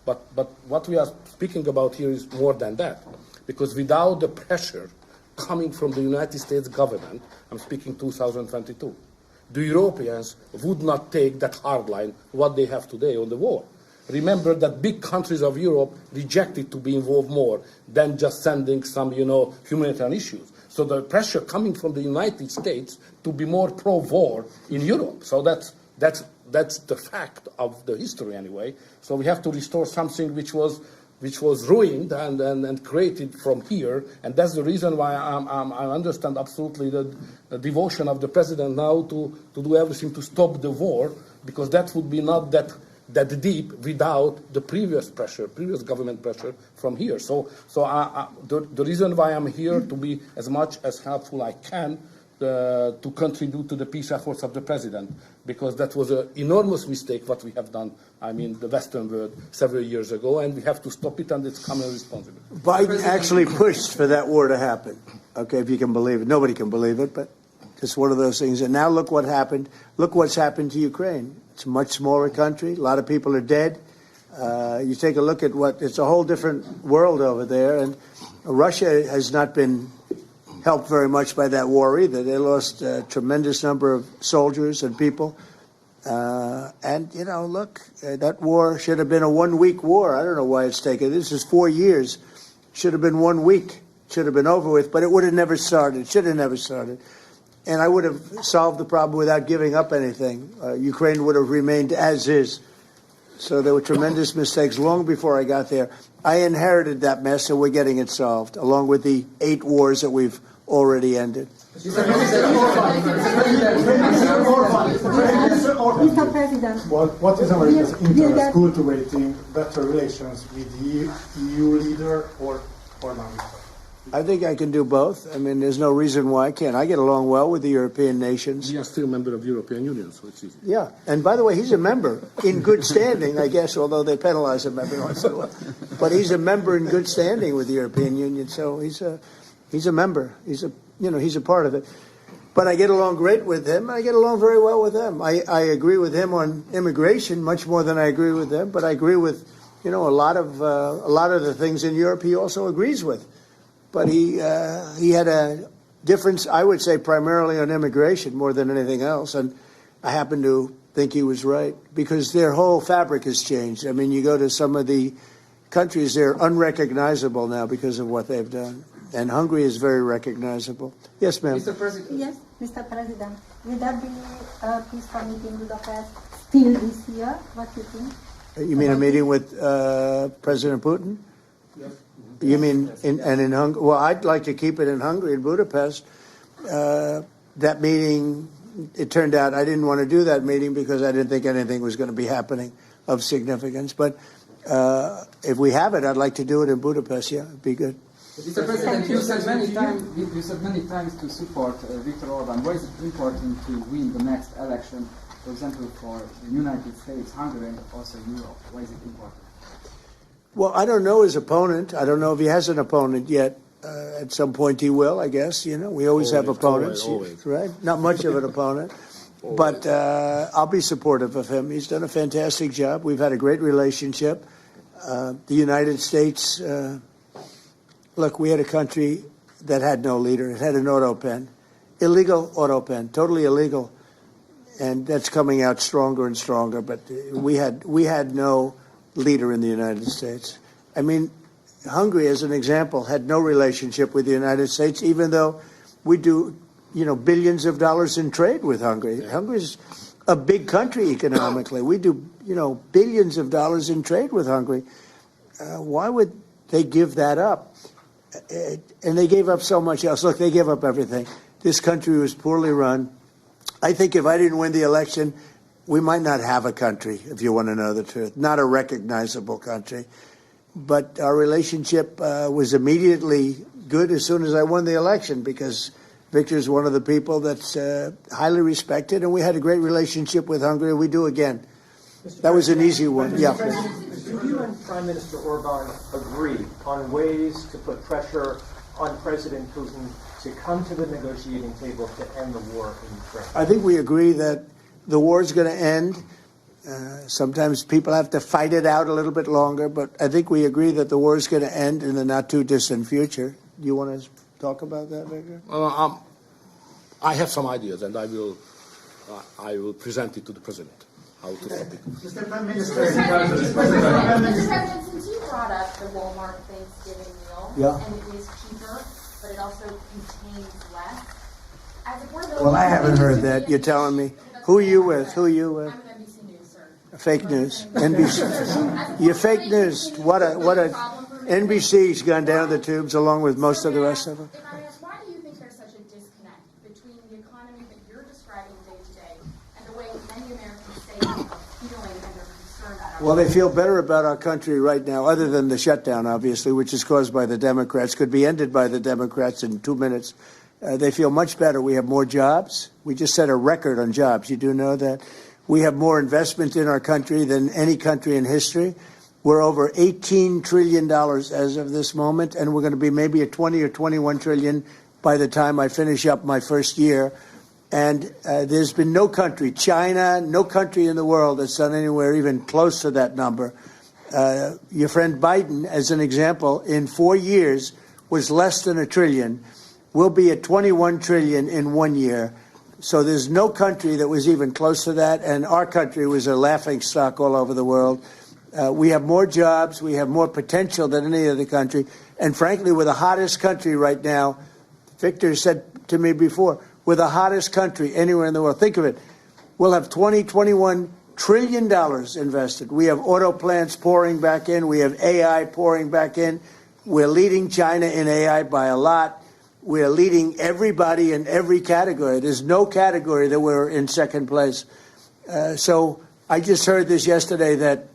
S8: But what we are speaking about here is more than that, because without the pressure coming from the United States government, I'm speaking 2022, the Europeans would not take that hard line, what they have today on the war. Remember that big countries of Europe rejected to be involved more than just sending some, humanitarian issues. So the pressure coming from the United States to be more pro-war in Europe. So that's the fact of the history anyway. So we have to restore something which was ruined and created from here, and that's the reason why I understand absolutely the devotion of the president now to do everything to stop the war, because that would be not that deep without the previous government pressure from here. So the reason why I'm here to be as much as helpful I can to contribute to the peace efforts of the president, because that was an enormous mistake what we have done, the Western world, several years ago, and we have to stop it, and it's common responsibility.
S7: Biden actually pushed for that war to happen. Okay, if you can believe it. Nobody can believe it, but it's one of those things. And now look what happened. Look what's happened to Ukraine. It's a much smaller country. A lot of people are dead. You take a look at it's a whole different world over there, and Russia has not been helped very much by that war either. They lost a tremendous number of soldiers and people. And, look, that war should have been a 1 week war. I don't know why it's taken. This is 4 years. Should have been 1 week. Should have been over with, but it would have never started. Should have never started. And I would have solved the problem without giving up anything. Ukraine would have remained as is. So there were tremendous mistakes long before I got there. I inherited that mess, and we're getting it solved, along with the 8 wars that we've already ended.
S10: Mr. President,
S16: what is America's interest cultivating better relations with the EU leader or not?
S7: I think I can do both. I mean, there's no reason why I can't. I get along well with the European nations.
S8: We are still a member of the European Union, so it's easy.
S7: Yeah, and by the way, he's a member in good standing, I guess, although they penalize him every once in a while. But he's a member in good standing with the European Union, so he's a member. He's a part of it. But I get along great with him. I get along very well with them. I agree with him on immigration much more than I agree with them. But I agree with, a lot of the things in Europe he also agrees with. But he had a difference, I would say, primarily on immigration more than anything else. And I happen to think he was right, because their whole fabric has changed. I mean, you go to some of the countries, they're unrecognizable now because of what they've done. And Hungary is very recognizable. Yes, ma'am.
S10: Mr. President. Yes, Mr. President. Will there be a peaceful meeting in Budapest still this year? What do you think?
S7: You mean a meeting with President Putin?
S16: Yes.
S7: You mean in Hungary? Well, I'd like to keep it in Hungary, in Budapest. That meeting, it turned out I didn't want to do that meeting because I didn't think anything was going to be happening of significance. But if we have it, I'd like to do it in Budapest. Yeah, it'd be good.
S11: Mr. President, you said many times to support Viktor Orbán. Why is it important to win the next election, for example, for the United States, Hungary, and also Europe? Why is it important?
S7: Well, I don't know his opponent. I don't know if he has an opponent yet. At some point he will, I guess. We always have opponents,
S8: always.
S7: Right? Not much of an opponent. But I'll be supportive of him. He's done a fantastic job. We've had a great relationship. The United States, look, we had a country that had no leader. It had an auto pen, illegal auto pen, totally illegal. And that's coming out stronger and stronger. But we had no leader in the United States. I mean, Hungary, as an example, had no relationship with the United States, even though we do, billions of dollars in trade with Hungary. Yeah. Hungary's a big country economically. We do, billions of dollars in trade with Hungary. Why would they give that up? And they gave up so much else. Look, they gave up everything. This country was poorly run. I think if I didn't win the election, we might not have a country, if you want to know the truth, not a recognizable country. But our relationship was immediately good as soon as I won the election, because Viktor's one of the people that's highly respected, and we had a great relationship with Hungary. We do again. That was an easy one. Yeah.
S9: Do you and Prime Minister Orbán agree on ways to put pressure on President Putin to come to the negotiating table to end the war in Ukraine?
S7: I think we agree that the war is going to end. Sometimes people have to fight it out a little bit longer, but I think we agree that the war is going to end in the not-too-distant future. Do you want to talk about that, Viktor?
S8: I have some ideas, and I will I will present it to the president. How to stop it.
S13: Mr. Prime Minister.
S4: Mr. President, since you brought up the Walmart Thanksgiving meal,
S7: Yeah.
S4: and it is cheaper, but it also contains less. As a
S7: Well, I haven't heard that. You're telling me. Who are you with? Who are you with?
S4: I'm an NBC News, sir.
S7: Fake news. NBC. You're fake news. What a NBC's gone down the tubes along with most of the rest of them.
S4: If I ask, why do you think there's such a disconnect between the economy that you're describing day to day and the way many Americans say they're feeling and they're concerned about our
S7: Well, they feel better about our country right now, other than the shutdown, obviously, which is caused by the Democrats, could be ended by the Democrats in 2 minutes. They feel much better. We have more jobs. We just set a record on jobs. You do know that. We have more investment in our country than any country in history. We're over $18 trillion as of this moment, and we're going to be maybe at 20 or 21 trillion by the time I finish up my first year. And there's been no country, China, no country in the world that's done anywhere even close to that number. Your friend Biden, as an example, in 4 years was less than $1 trillion. We'll be at 21 trillion in 1 year. So there's no country that was even close to that, and our country was a laughing stock all over the world. We have more jobs, we have more potential than any other country, and frankly, we're the hottest country right now. Victor said to me before, we're the hottest country anywhere in the world. Think of it. We'll have $21 trillion invested. We have auto plants pouring back in. We have AI pouring back in. We're leading China in AI by a lot. We're leading everybody in every category. There's no category that we're in second place. So I just heard this yesterday that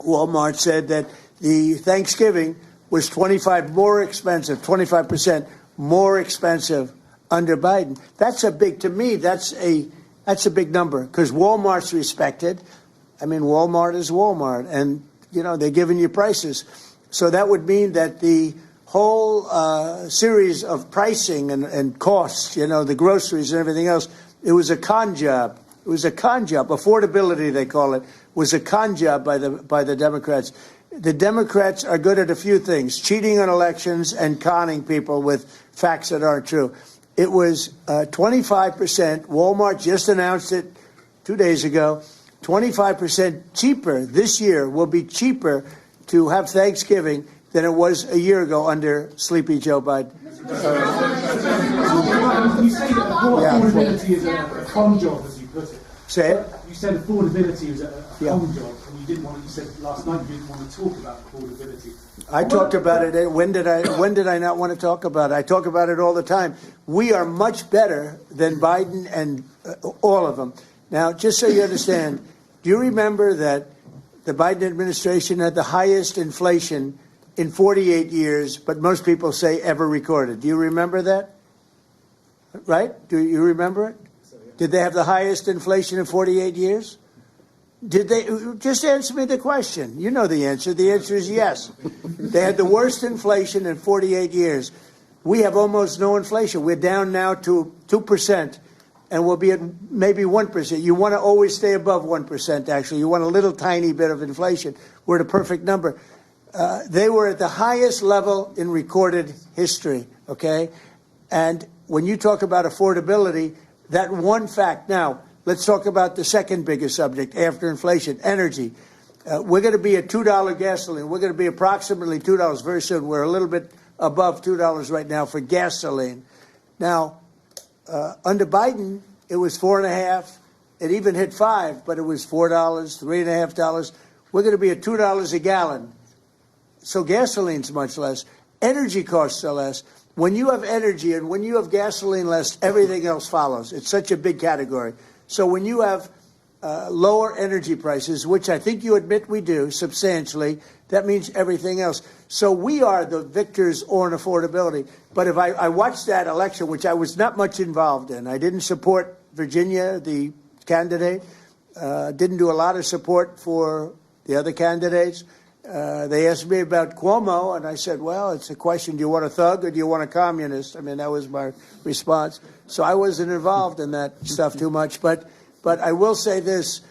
S7: Walmart said that the Thanksgiving was 25% more expensive under Biden. That's a big, to me, that's a big number, because Walmart's respected. I mean, Walmart is Walmart, and, you know, they're giving you prices. So that would mean that the whole series of pricing and costs, you know, the groceries and everything else, it was a con job. It was a con job. Affordability, they call it, was a con job by the Democrats. The Democrats are good at a few things: cheating on elections and conning people with facts that aren't true. It was 25%. Walmart just announced it 2 days ago. 25% cheaper this year, will be cheaper to have Thanksgiving than it was a year ago under Sleepy Joe Biden.
S17: You say that affordability is a con job, as you put it.
S7: Say it.
S17: You said affordability was a con job, and you didn't want. You said last night you didn't want to talk about affordability.
S7: I talked about it. When did I not want to talk about it? I talk about it all the time. We are much better than Biden and all of them. Now, just so you understand, do you remember that the Biden administration had the highest inflation in 48 years, but most people say ever recorded? Do you remember that? Right? Do you remember it? Did they have the highest inflation in 48 years? Did they? Just answer me the question. You know the answer. The answer is yes. They had the worst inflation in 48 years. We have almost no inflation. We're down now to 2%, and we'll be at maybe 1%. You want to always stay above 1%, actually. You want a little tiny bit of inflation. We're at a perfect number. They were at the highest level in recorded history, okay? And when you talk about affordability, that one fact. Now, let's talk about the second biggest subject after inflation, energy. We're going to be at $2 gasoline. We're going to be approximately $2 very soon. We're a little bit above $2 right now for gasoline. Now, under Biden, it was $4.50. It even hit $5, but it was $4, $3.50. We're going to be at $2 a gallon. So gasoline's much less. Energy costs are less. When you have energy and when you have gasoline less, everything else follows. It's such a big category. So when you have lower energy prices, which I think you admit we do substantially, that means everything else. So we are the victors on affordability. But if I watched that election, which I was not much involved in, I didn't support Virginia, the candidate, didn't do a lot of support for the other candidates. They asked me about Cuomo, and I said, well, it's a question, do you want a thug or do you want a communist? I mean, that was my response. So I wasn't involved in that stuff too much. But I will say this.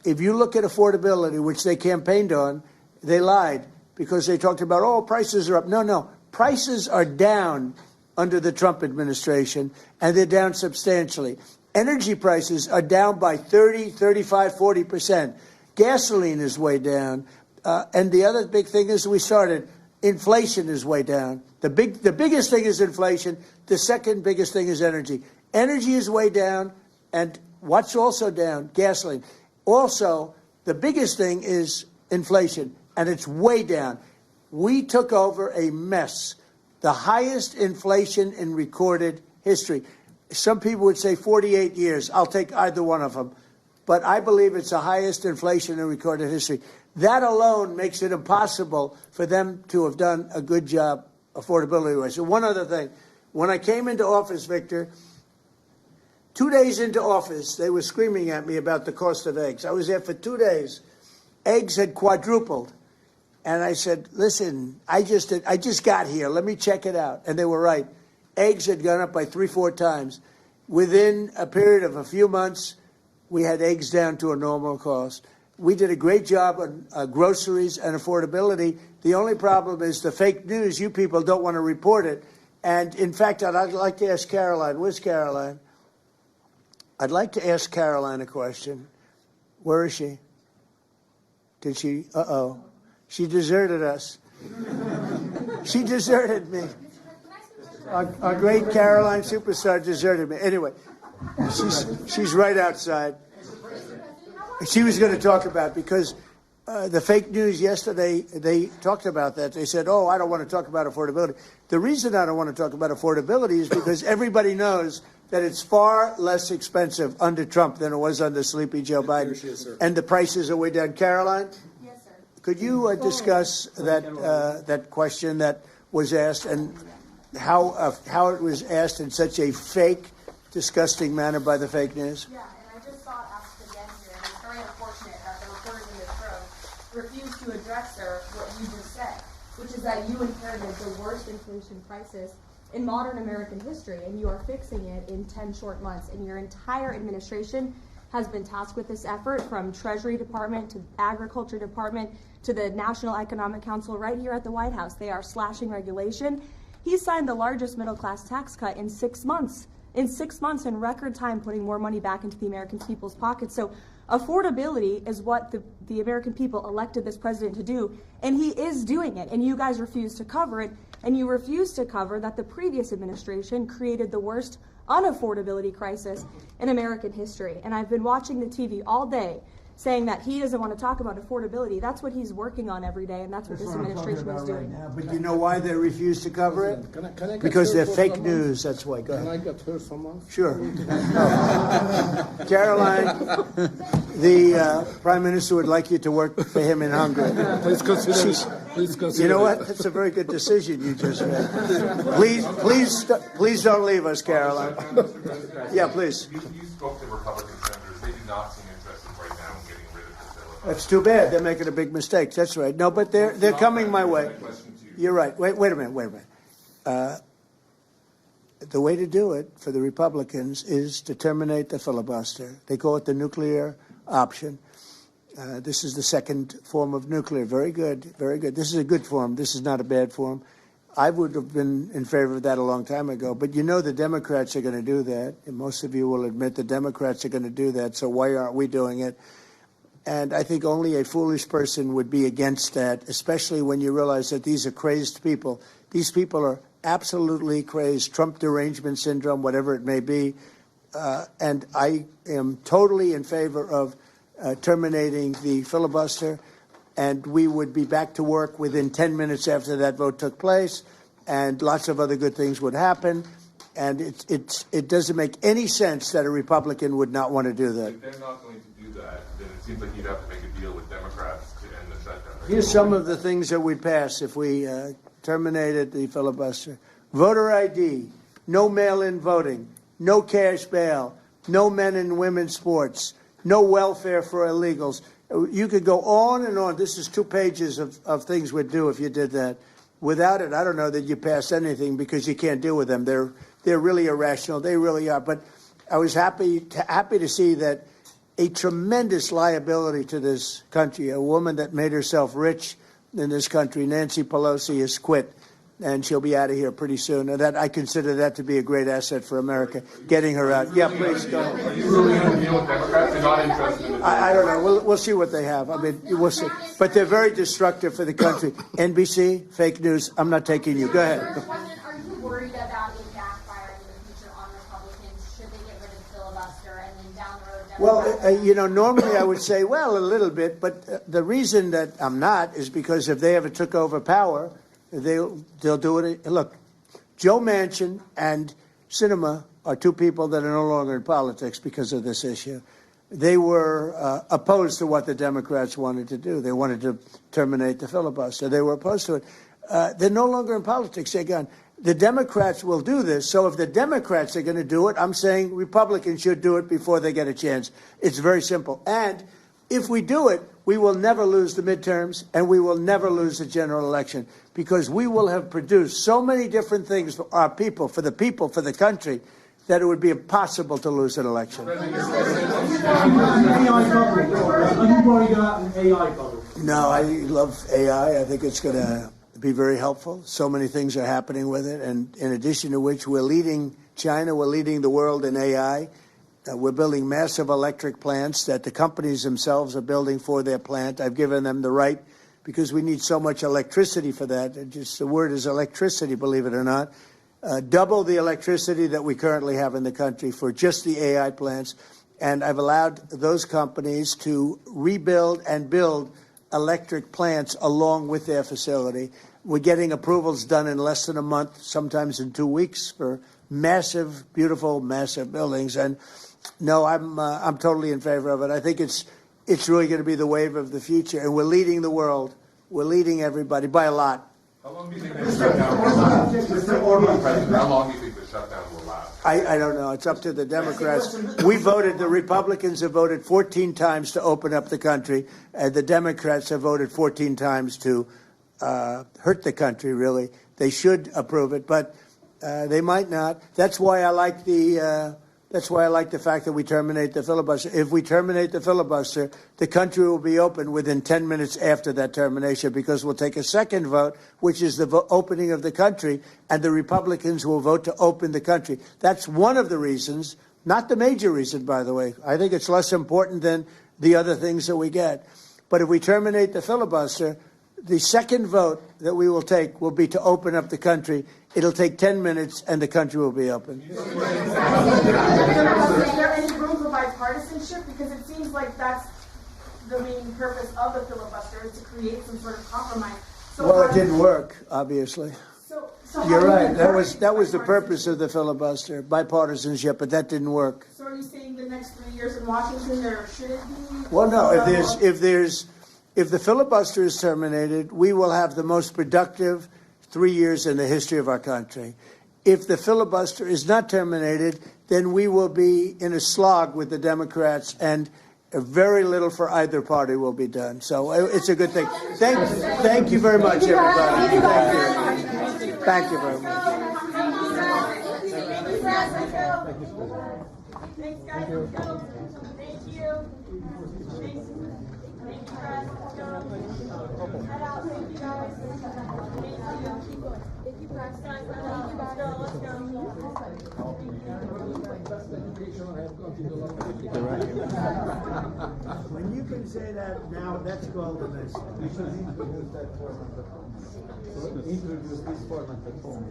S7: If you look at affordability, which they campaigned on, they lied because they talked about, oh, prices are up. No. Prices are down under the Trump administration, and they're down substantially. Energy prices are down by 30, 35, 40%. Gasoline is way down. And the other big thing is inflation is way down. The biggest thing is inflation. The second biggest thing is energy. Energy is way down. And what's also down? Gasoline. Also, the biggest thing is inflation, and it's way down. We took over a mess, the highest inflation in recorded history. Some people would say 48 years. I'll take either one of them. But I believe it's the highest inflation in recorded history. That alone makes it impossible for them to have done a good job affordability-wise. So one other thing. When I came into office, Victor, 2 days into office, they were screaming at me about the cost of eggs. I was there for 2 days. Eggs had quadrupled. And I said, listen, I just got here. Let me check it out. And they were right. Eggs had gone up by 3-4 times. Within a period of a few months, we had eggs down to a normal cost. We did a great job on groceries and affordability. The only problem is the fake news. You people don't want to report it. And, in fact, I'd like to ask Caroline. Where's Caroline? I'd like to ask Caroline a question. Where is she? Did she? Uh-oh. She deserted us. She deserted me. Our great Caroline superstar deserted me. Anyway, she's right outside. She was going to talk about, because the fake news yesterday, they talked about that. They said, oh, I don't want to talk about affordability. The reason I don't want to talk about affordability is because everybody knows that it's far less expensive under Trump than it was under Sleepy Joe Biden. And the prices are way down. Caroline? Yes, sir. Could you discuss that question that was asked, and how it was asked in such a fake, disgusting manner by the fake news?
S4: Yeah, and I just saw it asked again here, and it's very unfortunate that the reporters in this room refuse to address, sir, what you just said, which is that you inherited the worst inflation crisis in modern American history, and you are fixing it in 10 short months. And your entire administration has been tasked with this effort, from Treasury Department to Agriculture Department to the National Economic Council right here at the White House. They are slashing regulation. He signed the largest middle-class tax cut in 6 months. In 6 months, in record time, putting more money back into the American people's pockets. So affordability is what the American people elected this president to do, and he is doing it, and you guys refuse to cover it, and you refuse to cover that the previous administration created the worst unaffordability crisis in American history. And I've been watching the TV all day saying that he doesn't want to talk about affordability. That's what he's working on every day, and that's what this administration is doing.
S7: Right now. But you know why they refuse to cover it?
S8: Can I
S7: because they're fake news. That's why. Go ahead.
S8: Can I get her someone?
S7: Sure. Caroline, the Prime Minister would like you to work for him in Hungary.
S8: Please consider it. Please consider
S7: You know what? That's a very good decision you just made. Please don't leave us, Caroline. Yeah, please.
S18: You spoke to Republican senators. They do not seem interested right now in getting rid of the filibuster.
S7: That's too bad. They're making a big mistake. That's right. No, but they're coming my way. You're right. Wait a minute. The way to do it for the Republicans is to terminate the filibuster. They call it the nuclear option. This is the second form of nuclear. Very good. Very good. This is a good form. This is not a bad form. I would have been in favor of that a long time ago. But you know the Democrats are going to do that. And most of you will admit the Democrats are going to do that. So why aren't we doing it? And I think only a foolish person would be against that, especially when you realize that these are crazed people. These people are absolutely crazed, Trump derangement syndrome, whatever it may be. And I am totally in favor of terminating the filibuster. And we would be back to work within 10 minutes after that vote took place. And lots of other good things would happen. And it doesn't make any sense that a Republican would not want to do that.
S18: If they're not going to do that, then it seems like you'd have to make a deal with Democrats to end the shutdown.
S7: Here's some of the things that we'd pass if we terminated the filibuster. Voter ID, no mail-in voting, no cash bail, no men and women's sports, no welfare for illegals. You could go on and on. This is 2 pages of things we'd do if you did that. Without it, I don't know that you pass anything because you can't deal with them. They're really irrational. They really are. But I was happy to see that a tremendous liability to this country, a woman that made herself rich in this country, Nancy Pelosi, has quit. and she'll be out of here pretty soon. And that I consider that to be a great asset for America, getting her out. Yeah, please go ahead.
S18: Are you really going to deal with Democrats? They're not interested in the
S7: I don't know. We'll see what they have. I mean, we'll see. But they're very destructive for the country. NBC, fake news. I'm not taking you. Go ahead.
S4: Are you worried about it backfiring in the future on Republicans? Should they get rid of the filibuster and then down the road?
S7: Well, normally I would say, well, a little bit. But the reason that I'm not is because if they ever took over power, they'll do it. Look, Joe Manchin and Sinema are two people that are no longer in politics because of this issue. They were opposed to what the Democrats wanted to do. They wanted to terminate the filibuster. They were opposed to it. They're no longer in politics. They're gone. The Democrats will do this. So if the Democrats are going to do it, I'm saying Republicans should do it before they get a chance. It's very simple. And if we do it, we will never lose the midterms and we will never lose the general election because we will have produced so many different things for our people, for the country, that it would be impossible to lose an election.
S17: AI bubble. Are you worried about an AI bubble?
S7: No, I love AI. I think it's going to be very helpful. So many things are happening with it. And in addition to which, we're leading China, we're leading the world in AI. We're building massive electric plants that the companies themselves are building for their plant. I've given them the right because we need so much electricity for that. Just the word is electricity, believe it or not. Double the electricity that we currently have in the country for just the AI plants. And I've allowed those companies to rebuild and build electric plants along with their facility. We're getting approvals done in less than a month, sometimes in 2 weeks, for massive, beautiful, massive buildings. And no, I'm totally in favor of it. I think it's really going to be the wave of the future, and we're leading the world. We're leading everybody by a lot.
S18: How long do you think the shutdown will last? Mr. Orbán, President, how long do you think the shutdown will last?
S7: I don't know. It's up to the Democrats. The Republicans have voted 14 times to open up the country, and the Democrats have voted 14 times to hurt the country, really. They should approve it, but they might not. That's why I like the fact that we terminate the filibuster. If we terminate the filibuster, the country will be open within 10 minutes after that termination because we'll take a second vote, which is the opening of the country, and the Republicans will vote to open the country. That's one of the reasons, not the major reason, by the way. I think it's less important than the other things that we get. But if we terminate the filibuster, the second vote that we will take will be to open up the country. It'll take 10 minutes, and the country will be open.
S4: Is there any room for bipartisanship? Because it seems like that's the main purpose of the filibuster, is to create some sort of compromise.
S7: Well, it didn't work, obviously. You're right. That was the purpose of the filibuster, bipartisanship, but that didn't work.
S4: So are you saying the next 3 years in Washington there shouldn't be?
S7: Well, no. If the filibuster is terminated, we will have the most productive 3 years in the history of our country. If the filibuster is not terminated, then we will be in a slog with the Democrats, and very little for either party will be done. So it's a good thing. Thank you very much, everybody. Thank you very much.
S4: Thanks, guys. Thank you. Thank you, guys. Head out. Thank you, guys. Thank you, guys. Let's go.
S7: When you can say that now, that's golden.
S16: You should introduce that format at home. Introduce this format at home.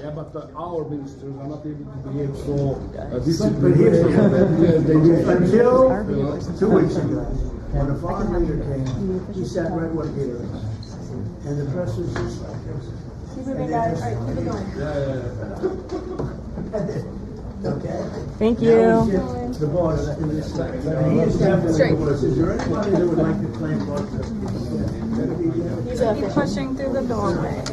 S6: Yeah, but our ministers are not able to behave so disciplined.
S7: But here's the thing. Until 2 weeks ago, when a foreign leader came, he sat right where he is. And the press was just like this.
S4: Keep moving, guys. All right, keep it going.
S7: Okay.
S19: Thank you.
S7: The boss in this and he established the boss. Is there anybody that would like to claim boss?
S19: He's pushing through the doorway.